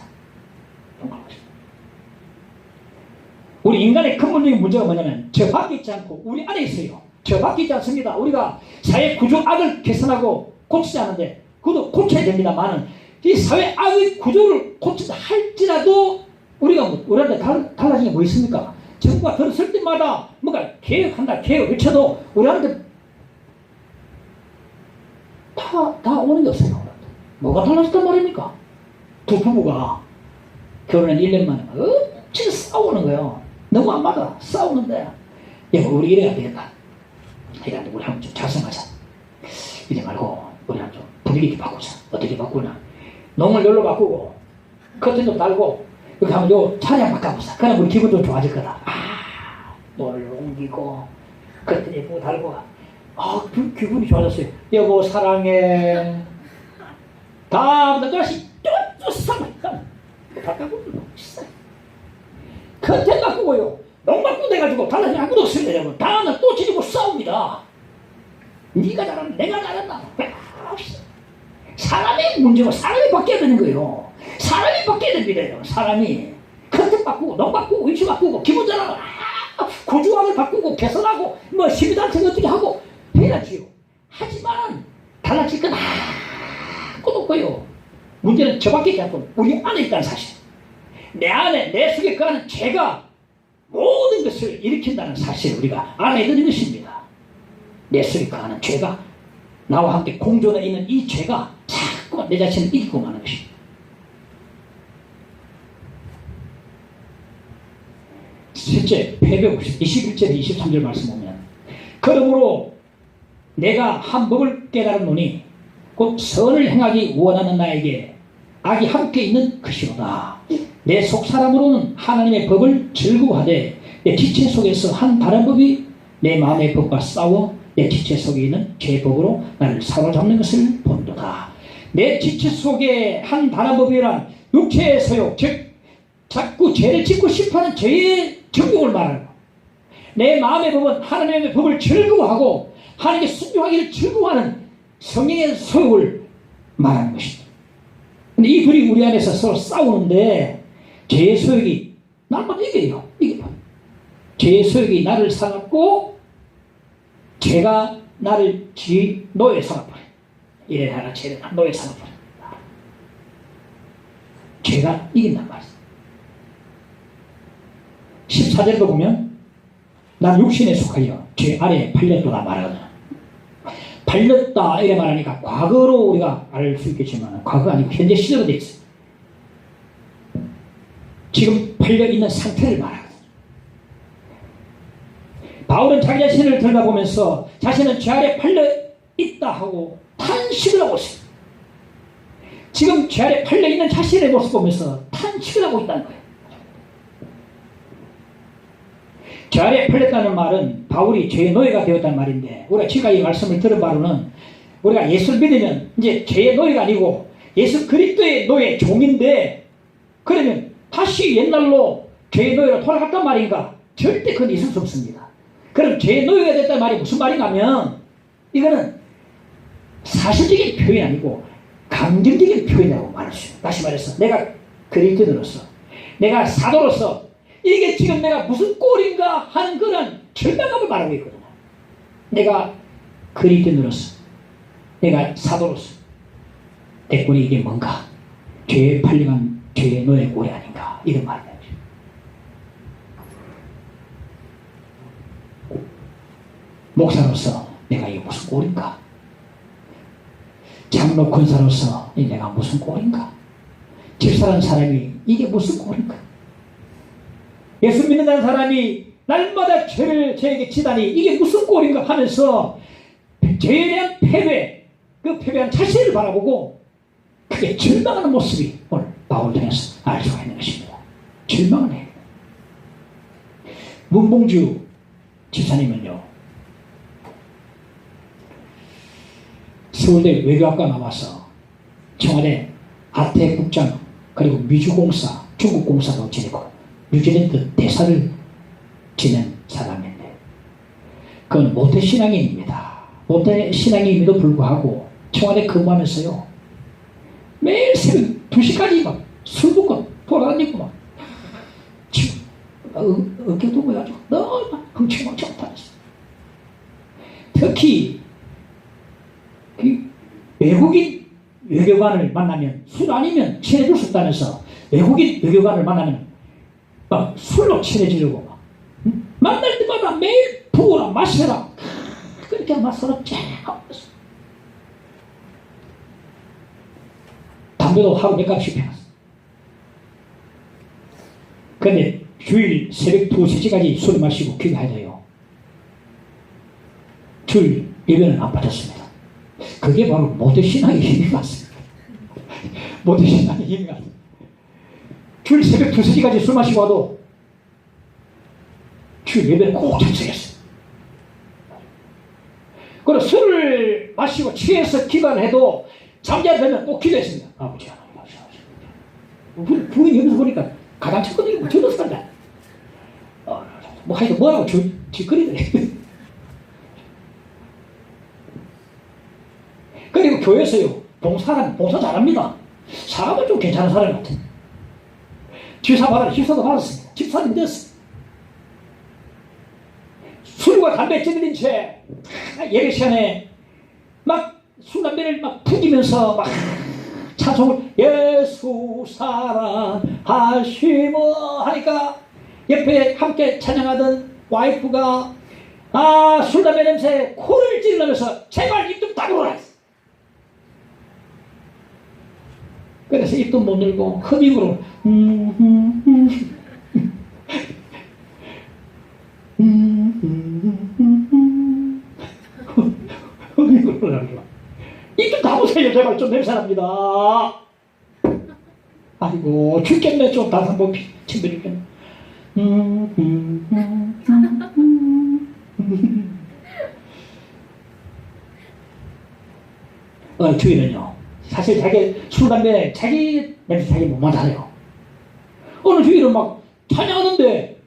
우리 인간의 근본적인 문제가 뭐냐면 저 밖에 있지 않고 우리 안에 있어요. 저 밖에 있지 않습니다. 우리가 사회 구조 악을 개선하고 고치지 않는데 그것도 고쳐야 됩니다만은 이 사회 악의 구조를 고친다 할지라도 우리가 우리한테 달라진 게 뭐 있습니까? 정부가 들었을 때마다 뭔가 개혁한다 개혁 외쳐도 우리한테 다 오는 게 없어요. 뭐가 달라졌단 말입니까? 두 부부가 결혼한 1년 만에 엄청 싸우는 거예요. 너무 안 맞아. 싸우는데 여보 우리 이래야 되겠다. 이래야 우리 한번 좀 자성하자. 이래 말고 우리 한번 좀 분위기 바꾸자. 어떻게 바꾸나. 농을 열로 바꾸고 커튼 좀 달고 이렇게 하면 요 차량 바꿔보자. 그럼 우리 기분 좀 좋아질 거다. 농을 옮기고 커튼 예쁘고 달고 기분이 좋아졌어요. 여보 사랑해. 다음부터 다시 또 싸워. 바꿔보고 컨텐 바꾸고요. 농 바꾸고 돼가지고 달라진 아무도 없습니다. 여러분. 다음은 또 지지고 싸웁니다. 네가 잘한다. 내가 잘한다. 사람의 문제고 사람이 바뀌어야 되는 거예요. 사람이 바뀌어야 됩니다. 여러분. 사람이 컨텐 바꾸고 농 바꾸고 위치 바꾸고 기분 전환을 구조화를 바꾸고 개선하고 뭐 시민단체 어떻게 하고 해야지요. 하지만 달라질 건 아무것도 없고요. 문제는 저 밖에 있지 않고 우리 안에 있다는 사실. 내 안에 내 속에 그 안에 죄가 모든 것을 일으킨다는 사실을 우리가 알아야 되는 것입니다. 내 속에 거하는 죄가, 나와 함께 공존해 있는 이 죄가 자꾸 내 자신을 이기고 마는 것입니다. 셋째, 패배 봅시다. 21절 23절 말씀 보면, 그러므로 내가 한 법을 깨달았노니 곧 선을 행하기 원하는 나에게 악이 함께 있는 것이로다. 내 속사람으로는 하나님의 법을 즐거워하되 내 지체 속에서 한 다른 법이 내 마음의 법과 싸워 내 지체 속에 있는 죄 법으로 나를 사로잡는 것을 본도다. 내 지체 속에 한 다른 법이란 육체의 소욕, 즉 자꾸 죄를 짓고 싶어하는 죄의 정욕을 말하는 것. 내 마음의 법은 하나님의 법을 즐거워하고 하나님께 순종하기를 즐거워하는 성령의 소욕을 말하는 것입니다. 근데 이 둘이 우리 안에서 서로 싸우는데 죄의 소욕이 날마다 이겨요. 죄의 소욕이 나를 사납고 죄가 나를 노예 사납버려. 이래 하나 죄를 노예 사납버려. 죄가 이긴단 말이야. 14절도 보면 난 육신에 속하여 죄 아래에 팔렸도다 말하거든. 팔렸다 이래 말하니까 과거로 우리가 알 수 있겠지만 과거가 아니고 현재 시제로 되어 있어요. 지금 팔려있는 상태를 말하거든. 바울은 자기 자신을 들여다보면서 자신은 죄 아래 팔려있다 하고 탄식을 하고 있어요. 지금 죄 아래 팔려있는 자신의 모습 보면서 탄식을 하고 있다는 거예요. 죄 아래 팔렸다는 말은 바울이 죄의 노예가 되었다는 말인데, 우리가 지금까지 이 말씀을 들은 바로는 우리가 예수를 믿으면 이제 죄의 노예가 아니고 예수 그리스도의 노예, 종인데, 그러면 다시 옛날로 죄의 노예로 돌아갔단 말인가? 절대 그건 있을 수 없습니다. 그럼 죄의 노예가 됐다는 말이 무슨 말인가 하면, 이거는 사실적인 표현이 아니고 감정적인 표현이라고 말할 수 있어요. 다시 말해서 내가 그리스도인으로서, 내가 사도로서 이게 지금 내가 무슨 꼴인가 하는 그런 절망감을 말하고 있거든요. 내가 그리스도인으로서, 내가 사도로서 내 꼴이 이게 뭔가? 죄에 팔려간 죄의 노예 꼴이 아닌가? 이런 말이에요. 목사로서 내가 이게 무슨 꼴인가? 장로 권사로서 내가 무슨 꼴인가? 집사라는 사람이 이게 무슨 꼴인가? 예수 믿는다는 사람이 날마다 죄를 저에게 지다니 이게 무슨 꼴인가 하면서 죄에 대한 패배, 그 패배한 자신을 바라보고 그게 절망하는 모습이 오늘 바울 통해서 알 수가 있는 것입니다. 절망을 해요. 문봉주 집사님은요, 서울대 외교학과 나와서 청와대 아태국장 그리고 미주공사, 중국공사도 지내고 뉴질랜드 대사를 지낸 사람인데, 그건 모태신앙인입니다. 모태신앙인임에도 불구하고 청와대 근무하면서요, 매일 새벽 2시까지 막 술 먹고 돌아다니고 막 어깨도 모여가지고 너무 흥청망청 다녔어요. 특히 외국인 외교관을 만나면 술 아니면 친해질 수 없다면서 외국인 외교관을 만나면 막 술로 친해지려고 막 만날 때마다 매일 부어라 마셔라 그렇게 막 서로 쫙 하면서 담배도 하루 몇 갑씩 피웠어. 그런데 주일 새벽 2, 3시까지 술 마시고 기도해야 돼요. 주일 예배는 안 빠졌습니다. 그게 바로 모태신앙의 힘인 것 같습니다. 모태신앙의 힘인 것 같습니다. 주일 새벽 2, 3시까지 술 마시고 와도 주일 예배는 꼭 참석했어요. 그리고 술을 마시고 취해서 기도를 해도 잠자리 되면 꼭 기도했습니다. 아버지 하나님, 부인이 여기서 보니까 가장 첫번째로 저도 살다. 뭐 하여튼 뭐라고 짓거리더래. 그리고 교회에서요, 봉사 잘합니다. 사람은 좀 괜찮은 사람 같아. 집사도 받았습니다. 집사님 됐어. 술과 담배 찌들린 채 예배 시간에 막 술 담배를 막 풍기면서 막 찬송을 예수 사랑하시며 하니까 옆에 함께 찬양하던 와이프가 술 담배 냄새에 코를 찔러면서 제발 입 좀 닫아라. 그래서 입도 못 열고 흡입으로 흡입으로 하죠. 입 좀 닫으세요. 제발 좀 냄새납니다. 아이고 죽겠네. 좀 다시 한번 침대 죽겠네. 주인은요 사실 자기 술 담배 자기 냄새 자기 못 맡아요. 어느 주인은 막 찬양하는데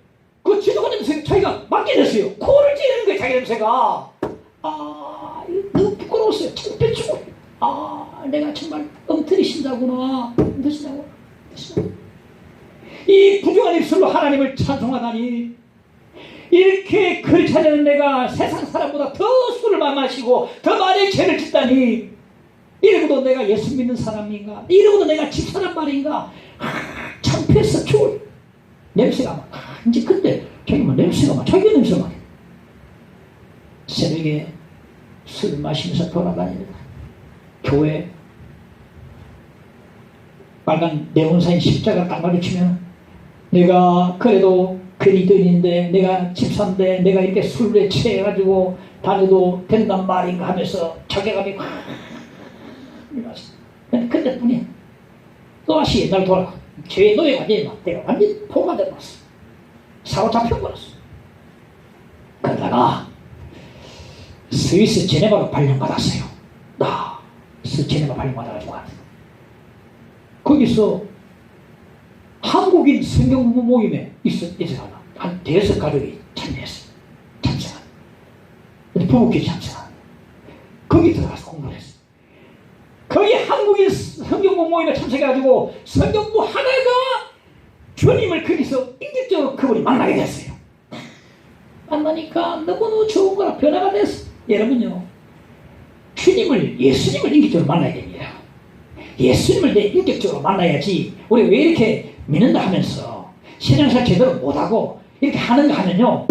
그 지독한 냄새 자기가 맡게 됐어요. 코를 찌르는 거예요. 자기 냄새가. 너무 부끄러웠어요. 창피해지고 내가 정말 엉터리신다구나. 엉터리신다고. 이 부정한 입술로 하나님을 찬송하다니, 이렇게 글 찾아낸 내가 세상 사람보다 더 술을 많이 마시고 더 많이 죄를 짓다니, 이러고도 내가 예수 믿는 사람인가, 이러고도 내가 집사람 말인가. 창피해서 죽을. 냄새가 막 이제 그때 자기 막 냄새가 막 자기 냄새가 막 새벽에 술 마시면서 돌아다니다 교회 빨간 네온사인 십자가 딱 마주치면 내가 그래도 그리스도인인데, 내가 집사인데 내가 이렇게 술에 취해가지고 다녀도 된단 말인가 하면서 자괴감이 확 일어났어. 그때뿐이야. 또 다시 옛날 돌아가. 죄의 노예가 완전히 막 내가 완전히 포가 되어버렸어. 사고 잡혀버렸어. 그러다가 스위스 제네바로 발령받았어요. 스위스 제네바 발령받아가지고 거기서 한국인 성경부모 모임에 있어서 한 대여섯 가족이 참여했어요. 참석한. 부부끼리 참석한. 거기 들어가서 공부를 했어요. 거기 한국인 성경부모 모임에 참석해가지고 성경부 하나가 주님을 거기서 인격적으로 그분이 만나게 됐어요. 만나니까 너무너무 좋은 거라 변화가 됐어. 여러분요, 주님을, 예수님을 인격적으로 만나야 됩니다. 예수님을 내 인격적으로 만나야지. 우리 왜 이렇게 믿는다 하면서 신앙생활 제대로 못하고 이렇게 하는가 하면요,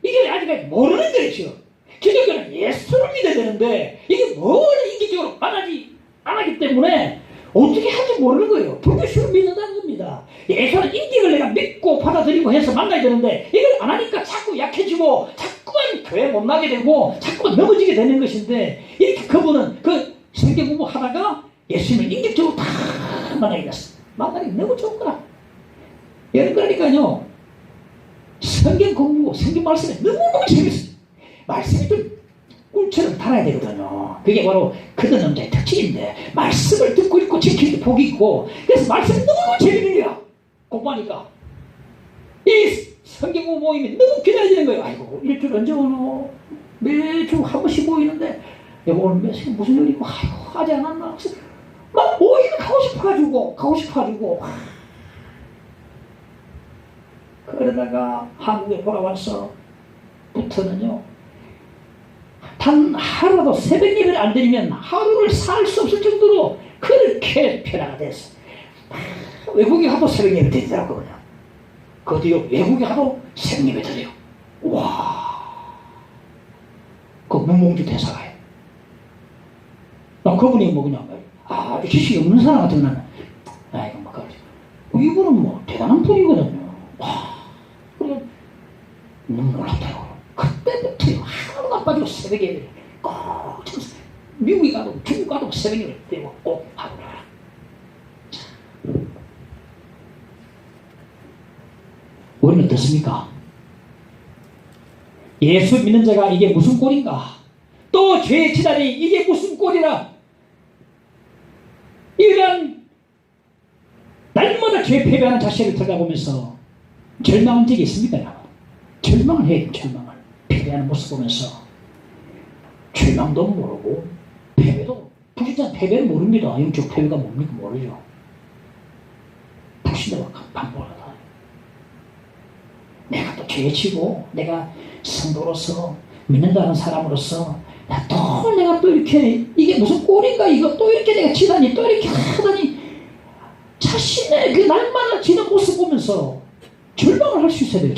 이게 아직까지 모르는 거죠. 기독교는 예수를 믿어야 되는데 이게 뭘 인격적으로 만나지 않았기 때문에 어떻게 할지 모르는 거예요. 불교신을 믿는다는 겁니다. 예수는 인격을 내가 믿고 받아들이고 해서 만나야 되는데 이걸 안 하니까 자꾸 약해지고 자꾸만 교회 못 나게 되고 자꾸만 넘어지게 되는 것인데, 이렇게 그분은 그 성경 공부 하다가 예수님을 인격적으로 다 만나게 됐어. 만나기 너무 좋은 거라. 여러분, 그러니까요, 성경 공부, 성경 말씀이 너무너무 재밌어요. 말씀이 좀 꿀처럼 달아야 되거든요. 그게 바로 그런 남자의 특징인데, 말씀을 듣고 있고 지키는 복이 있고, 그래서 말씀이 너무 재밌는 거야. 공부하니까. 이 성경 공부 모임이 너무 기다려지는 거예요. 아이고, 일주일 언제 오노? 매주 한 번씩 모이는데, 여보 오늘 무슨 일 있고, 아이고, 하지 않았나? 막 모임을 가고 싶어가지고. 그러다가 한국에 돌아와서 부터는요, 단 하루라도 새벽 예배를 안 드리면 하루를 살 수 없을 정도로 그렇게 변화가 됐어. 외국에 가도 새벽 예배 드리더라고. 그냥 그 뒤로 외국에 가도 새벽 예배 드려요. 와, 그 문봉주 대사가요. 나 그분이 뭐 그냥 지식이 없는 사람 같은 나는, 이거 막 이분은 뭐 대단한 분이거든요. 와, 그래 너무 놀랍더라고요. 그때부터 하루도 안 빠지고 새벽 예배를 꼭 참석. 미국에 가도 중국 가도 새벽 예배를 꼭 하고 나라. 우리는 어떻습니까? 예수 믿는 자가 이게 무슨 꼴인가? 또 죄에 치다니 이게 무슨 꼴이라? 이런 날마다 죄에 패배하는 자신을 들여다보면서 절망한 적이 있습니까? 절망을 해요. 절망을. 패배하는 모습 보면서 절망도 모르고 패배도, 불신자는 패배를 모릅니다. 영적 패배가 뭡니까? 모르죠. 불신자가 반복하다. 내가 또 죄치고 내가 성도로서 믿는다는 사람으로서 내가 또 이렇게 이게 무슨 꼴인가, 이거 또 이렇게 내가 치다니, 또 이렇게 하다니, 자신의 그 날마다 지는 모습 보면서 절망을 할 수 있어야 돼요.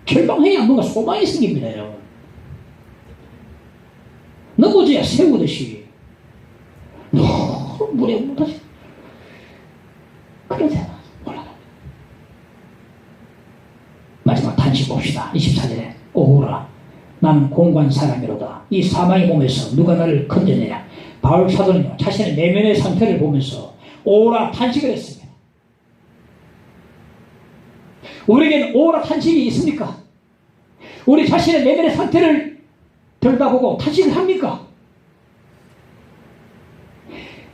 절망해야 뭔가 소망이 생깁니다. 여러분. 넘어져야 세우듯이 너무 물에 묻어지 그러잖아. 올라갑니다. 마지막 탄식 봅시다. 24절에 오호라 나는 공고한 사람이로다. 이 사망의 몸에서 누가 나를 건져내랴. 바울 사도는요 자신의 내면의 상태를 보면서 오호라 탄식을 했습니다. 우리에게는 오호라 탄식이 있습니까? 우리 자신의 내면의 상태를 들여다보고 탄식을 합니까?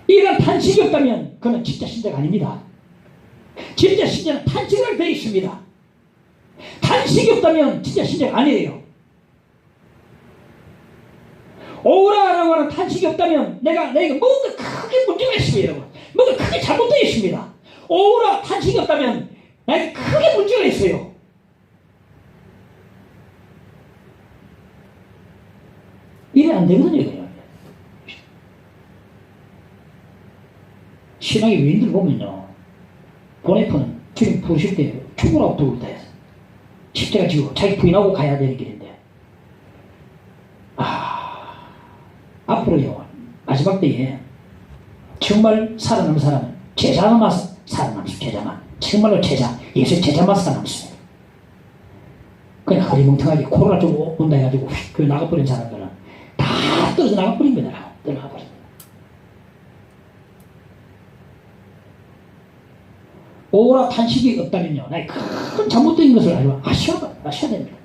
이런 탄식이 없다면 그는 진짜 신자가 아닙니다. 진짜 신자는 탄식을 되어 있습니다. 탄식이 없다면 진짜 신자가 아니에요. 오라라고 하는 탄식이 없다면 내가 뭔가 크게 문제가 있습니다. 여러분. 뭔가 크게 잘못되어 있습니다. 오라 탄식이 없다면 나에게 크게 문제가 있어요. 이래 안 되거든요. 이거요. 신앙의 위인들 보면요. 보네프는 주님 부르실 때 죽으라고 부를 때 십자가 지고 자기 부인하고 가야 되는 길인데 앞으로요 마지막 때에 정말 살아남은 사람은 제자만 살아남습니다. 제자만 정말로 제자 예수의 제자만 살아남습니다. 그냥 허리멍텅하게 코로나 좀 온다 해가지고 그 나가버린 사람들은 다 떨어져 나가버립니다. 떨어져버립니다. 오라 탄식이 없다면요 나의 큰 잘못된 것을 아셔야 됩니다.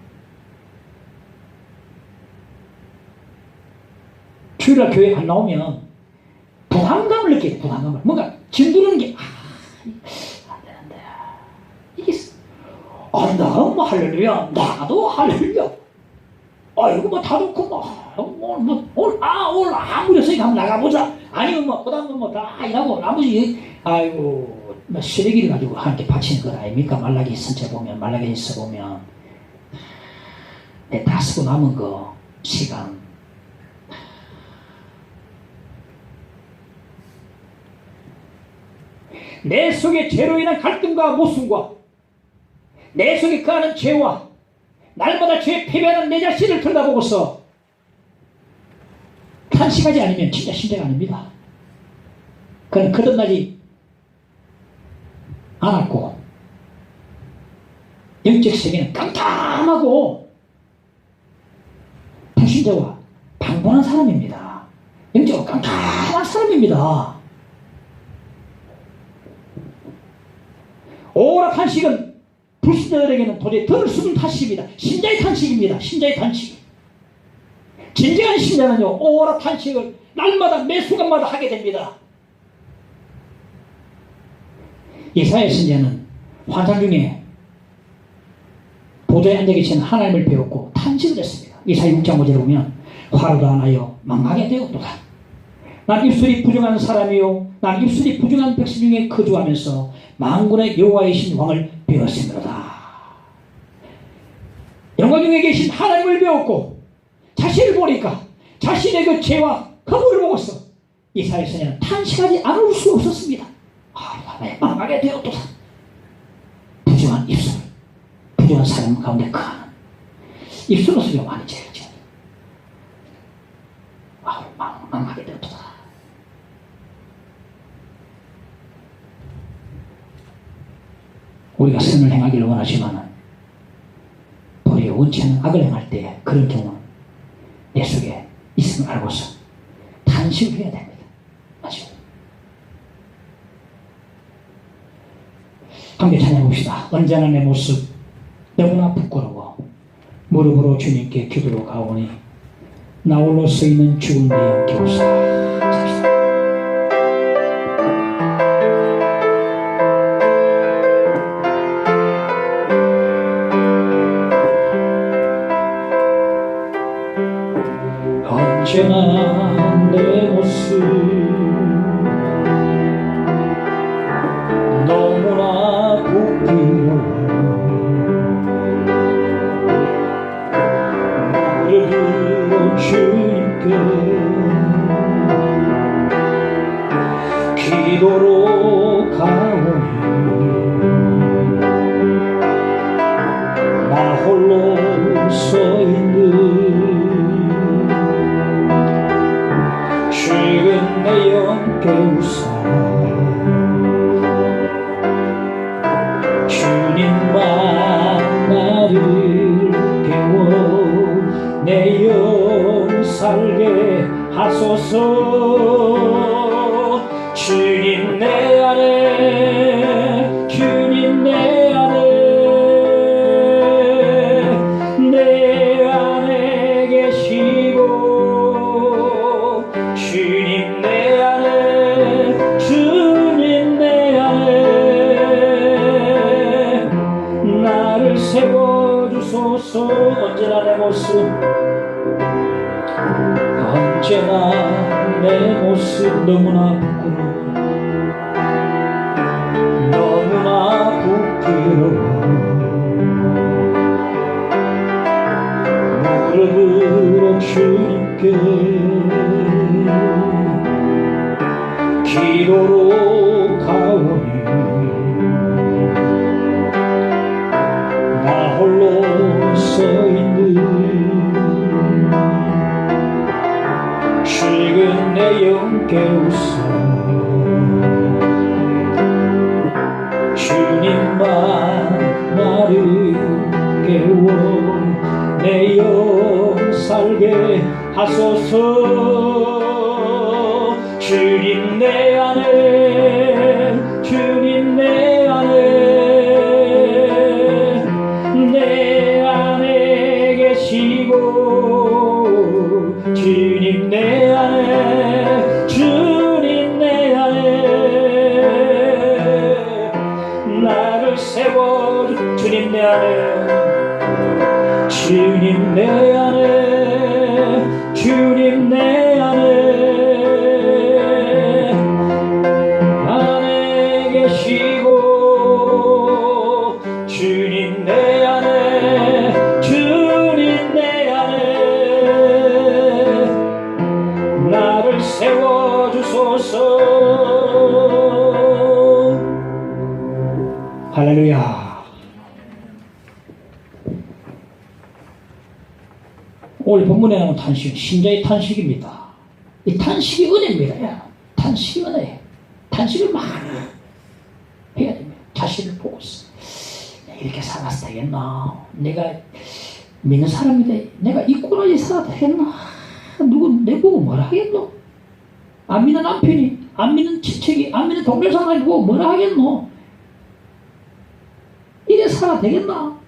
주일날 교회 안 나오면 부담감을 느껴요. 부담감을 뭔가 짓누르는 게 안 되는데 이게 나 할렐루야 나도 할렐루야 이거 뭐 다 좋고 오늘 아무리 쓰니까 한번 나가보자 아니면 그다음은 다 일하고 나머지 쓰레기를 가지고 함께 바치는 것 아닙니까? 말라기 말라기에서 보면 내 다 쓰고 남은 거 시간 내 속에 죄로 인한 갈등과 모순과 내 속에 거하는 죄와 날마다 죄에 패배하는 내 자신을 들여다보고서 탄식하지 않으면 진짜 신자가 아닙니다. 그는 거듭나지 않았고 영적 세계는 깜깜하고 불신자와 방관한 사람입니다. 영적으로 깜깜한 사람입니다. 오라 탄식은 불신자들에게는 도저히 들을 수 없는 탄식입니다. 신자의 탄식입니다. 신자의 탄식. 진정한 신자는요 오라 탄식을 날마다 매 순간마다 하게 됩니다. 이사야 선지자는 환상 중에 보좌에 앉아 계신 하나님을 배웠고 탄식을 했습니다. 이사야 6장 5절에 보면 화로도 안 하여 망하게 되었도다. 난 입술이 부정한 사람이요 난 입술이 부정한 백성 중에 거주하면서 만군의 여호와이신 왕을 배웠습니다. 영광 중에 계신 하나님을 배웠고 자신을 보니까 자신의 그 죄와 허물을 보고서 이사야 선지자는 탄식하지 않을 수 없었습니다. 나의 망하게 되었도다. 부정한 입술, 부정한 사람 가운데 거하는 입술로서 많이 죄를 지었다. 망하게 되었도다. 우리가 선을 행하기를 원하지만 도리어 원치 않는 악을 행할 때 그런 경우는 내 속에 있음을 알고서 탄식을 해야 됩니다. 맞죠? 함께 찬양합시다. 언제나 내 모습 너무나 부끄러워 무릎으로 주님께 기도로 가오니 나 홀로 쓰이는 죽은 내 영기로사. 언제나 내 모습 너무나 부끄러워 무릎으로 주님께 기도로 가오니 언제나 내 모습 너무나 부끄러워 너무나 부끄러워 무릎으로 주님께 기도로 가오니 나 홀로 서있는 식은 내 영 깨우소 주님만 나를 깨워 내 영 살게 하소서 주님 내 안에 주님 내 안에 계시고 주님 내 안에 주님 내 안에 나를 세워 주님 내 안에 주님 내 안에 주님 내 안에 계시고 주님 내 안에 주님 내 안에 나를 세워주소서. 할렐루야. 오늘 본문에 나오는 탄식, 신자의 탄식입니다. 이 탄식이 은혜입니다. 탄식이 은혜. 탄식을 많이 해야 됩니다. 자신을 보고서 이렇게 살아서 되겠나? 내가 믿는 사람인데 내가 이 꼴하게 살아도 되겠나? 누구 내보고 뭐라 하겠노? 안 믿는 남편이, 안 믿는 친척이, 안 믿는 동료사람이 보고 뭐라 하겠노? 이래 살아도 되겠나?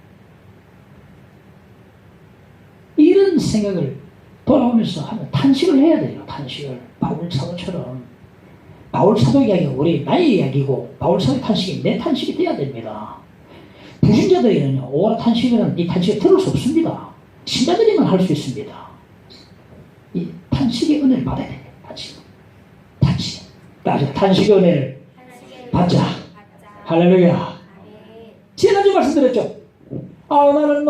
이런 생각을 돌아오면서 하면 탄식을 해야 돼요. 탄식을. 바울 사도처럼. 바울 사도 이야기가 우리 나의 이야기고 바울 사도 탄식이 내 탄식이 돼야 됩니다. 불신자들에게는 오라 탄식이라는 이 탄식을 들을 수 없습니다. 신자들이만 할 수 있습니다. 이 탄식의 은혜를 받아야 돼요. 탄식. 따라서 탄식의 은혜를 받자. 할렐루야. 지난주 말씀드렸죠. 나는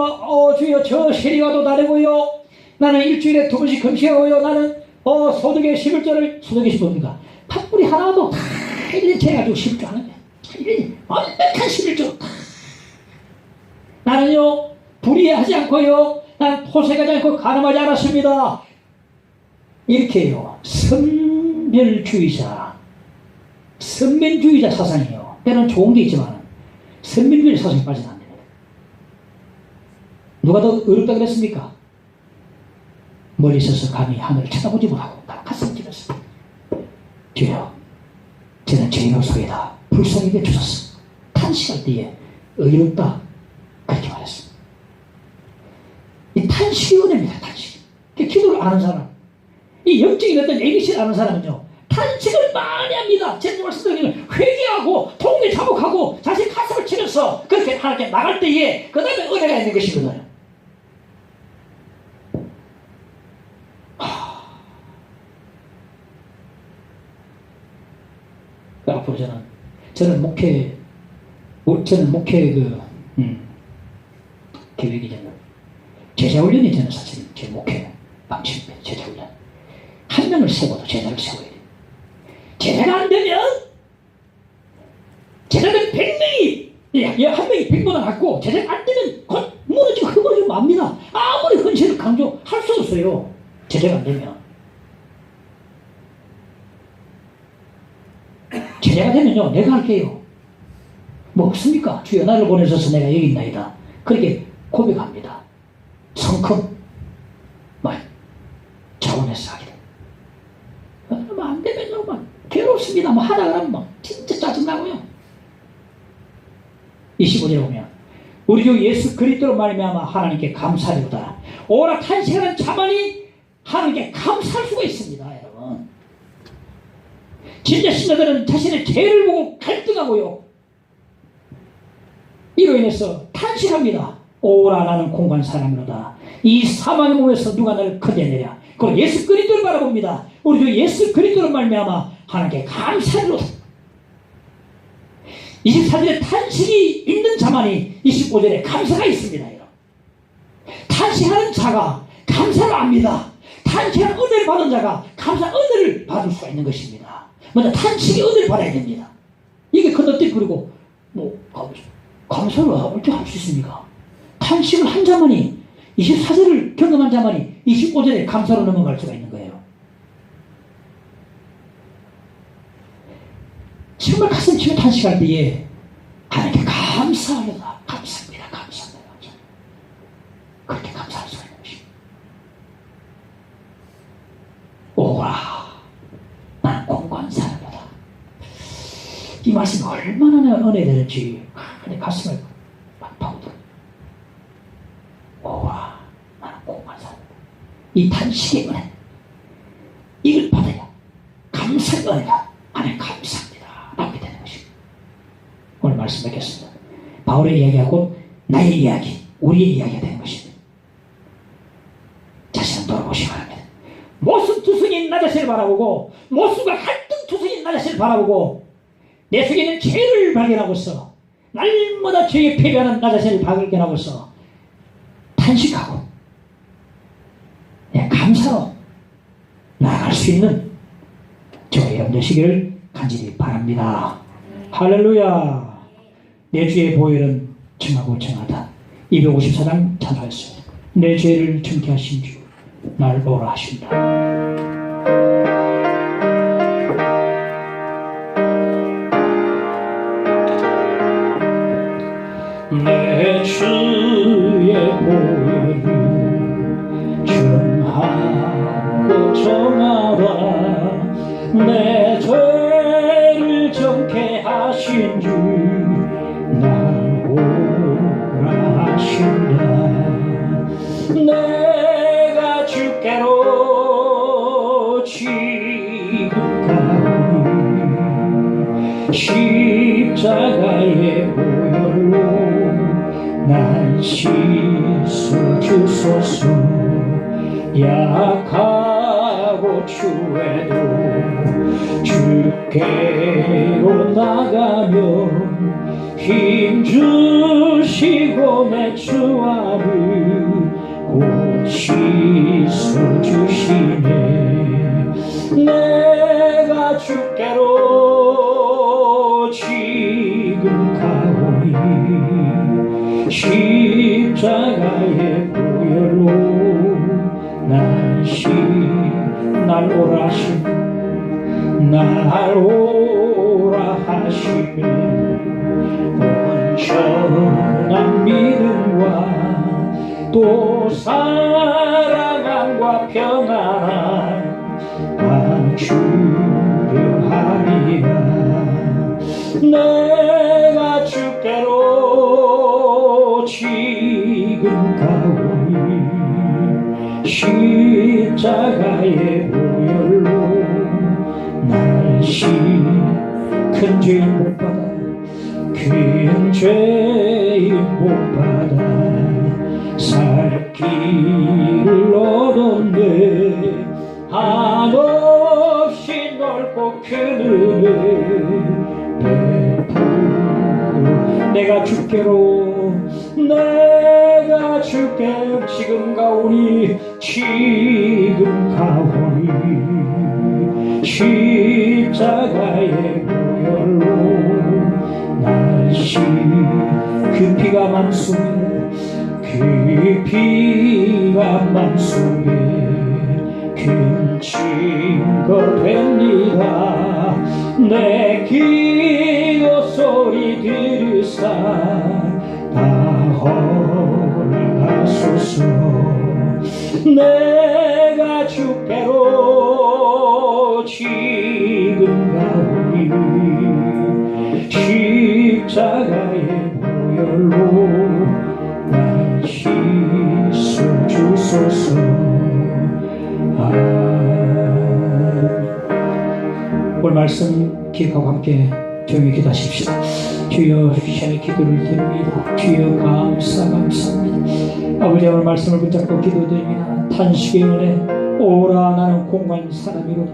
주여 저 세리와도 다르고요. 나는 일주일에 2번씩 금식하고요. 나는 소득의 11조를 소득의 11조입니까? 팥불이 하나도 다 1년치 해가지고 11조 하는 거야. 완벽한 11조. 나는요 불의하지 않고요. 나는 포색하지 않고 가늠하지 않았습니다. 이렇게요. 선별주의자 사상이에요. 때는 좋은 게 있지만 선별주의 사상이 빠져나 안 됩니다. 누가 더 어렵다 그랬습니까? 멀리 있어서 감히 하늘을 쳐다보지 못하고 가슴 찌면서 주여 저는 죄인으로서이다. 불쌍히 여겨주소서. 탄식할 때에 의롭다 그렇게 말했습니다. 이 탄식이 은혜입니다. 탄식. 기도를 아는 사람, 이 영적인 어떤 ABC를 아는 사람은요 탄식을 많이 합니다. 제가 말씀드리는 회개하고 통례 자복하고 자신 가슴을 치면서 그렇게 하나님께 나갈 때에 그 다음에 은혜가 있는 것이거든요. 앞으로 저는 목회 계획이 제자훈련이 저는 사실 제 목회 방침입니다. 제자훈련. 한 명을 세워도 제자를 세워야 돼요. 제자가 안 되면 제자는 100명이 한 명이 100번을 갖고 제자가 안 되면 곧 무너지고 흩어지고 맙니다. 아무리 헌신을 강조할 수 없어요. 제자가 안 되면. 제자가 되면요 내가 할게요. 뭐 없습니까? 주여 나를 보내셔서 내가 여기 있나이다. 그렇게 고백합니다. 성큼 자원해서 하게 됩니다. 안 되면요 막 괴롭습니다. 뭐 하다 그러면 막 진짜 짜증나고요. 25절에 보면 우리 주 예수 그리스도로 말미암아 하나님께 감사드리오다. 오라 탄식하는 자만이 하나님께 감사할 수가 있습니다. 여러분 진짜 신자들은 자신의 죄를 보고 갈등하고요 이로 인해서 탄식합니다. 오라 나는 공고한 사람이로다. 이 사망의 몸에서 누가 나를 건져내랴. 그리고 예수 그리스도를 바라봅니다. 우리 주 예수 그리스도로 말미암아 하나님께 감사드리로다. 24절에 탄식이 있는 자만이 25절에 감사가 있습니다. 탄식하는 자가 감사를 압니다. 탄식하는 은혜를 받은 자가 감사 은혜를 받을 수가 있는 것입니다. 먼저 탄식이 은혜를 받아야 됩니다. 이게 건너뛰고 뭐 감사를 어떻게 할 수 있습니까? 탄식을 한 자만이 24절을 경험한 자만이 25절에 감사로 넘어갈 수가 있는 거예요. 정말 가슴 치고 탄식할 때에 하나님께 감사하려다. 감사합니다. 감사합니다. 그렇게 감사할 수가 있는 것입니다. 오라 나는 공고한 사람이다. 이 말씀이 얼마나 은혜되는지 내 가슴을 막 파고들어. 오라 나는 공고한 사람이다. 이 탄식의 은혜 이걸 받아야 감사의 은혜가 하나님 감사합니다 받게 되는 것입니다. 오늘 말씀 뵙겠습니다. 바울의 이야기하고 나의 이야기 우리의 이야기가 되는 것입니다. 자신을 돌아보시기 바랍니다. 모순투성인 나 자신을 바라보고 모순과 갈등투성인 나 자신을 바라보고 내 속에 있는 죄를 발견하고서 날마다 죄에 패배하는 나 자신을 발견하고서 탄식하고 감사로 나아갈 수 있는 저와 여러분 되시기를 간절히 바랍니다. 할렐루야. 내 주의 보혈은 정하고 정하다. 254장 찬송했습니다. 내 죄를 정케 하신 주 날 보라 하신다. 내 주의 보혈을 정하고 정하라. 내 죄를 정케 하신 주 날 보라 하신다. 내가 주께로 지금 가오니 십자가의 보혈로 날 씻어주소서. 약하고 추해도 주께로 나가며 힘주시고 내 주와를 곧 씻어주시네. 내가 주께로 지금 가오니 십자가의 보혈로 날 오라 하시네. 날 오라 하시네. 온전한 믿음과 또 사랑함과 평안함 주려 하리라. 내가 주께로 지금 가오니 십자가의 보혈로 날 큰 죄인 못 받아 큰 죄인 못 받아 살 길을 얻었네. 한없이 넓고 큰 은혜 베풀어. 내가 주께로 지금 가오니 지금 가오니 십자가의 보혈로 날 그 피가 만수에 그 피가 만수에 큰 증거 됩니다. 내 기도 소리 들으사 다 허락하소서. 내가 주께로 지금 가오니 십자가의 보혈로 날 씻어주소서. 오늘 말씀 기억하고 함께 조용히 기도하십시다. 주여, 시간의 기도를 드립니다. 주여, 감사합니다. 아버지, 오늘 말씀을 붙잡고 기도드립니다. 탄식의 은혜, 오라 나는 공고한 사람이로다.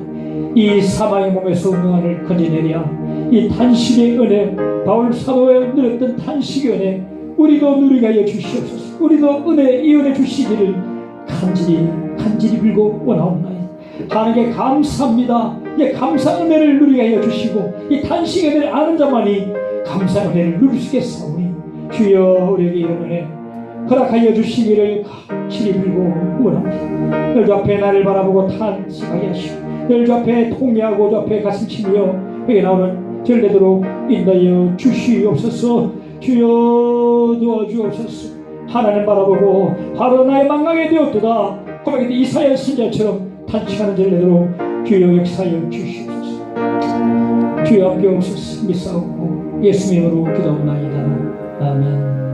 이 사망의 몸에서 응안을 건져내랴. 이 탄식의 은혜, 바울 사도에 누렸던 탄식의 은혜, 우리도 누리게 하여 주시옵소서. 우리도 이 은혜 주시기를 간절히 빌고 원하옵나이다. 하나님께 감사합니다. 이 감사 은혜를 누리게 하여 주시고, 이 탄식의 은혜를 아는 자만이 감사 은혜를 누릴 수 있겠사오니, 주여 우리에게 이런 은혜 허락하여 주시기를 간절히 빌고 원합니다. 늘 주 앞에 나를 바라보고 탄식하게 하시고, 늘 주 앞에 통회하고 주 앞에 가슴 치며 회개 나오는 절대대로 인도하여 주시옵소서. 주여 도와주옵소서. 하나님 바라보고 바로 나의 망각이 되었도다 고백했던 이사야 선지자처럼 탄식하는 절대대로 주여 역사하여 주시옵소서. 주여 함께 오소서. 믿사옵고 예수 이름으로 기도합나이다. 아멘.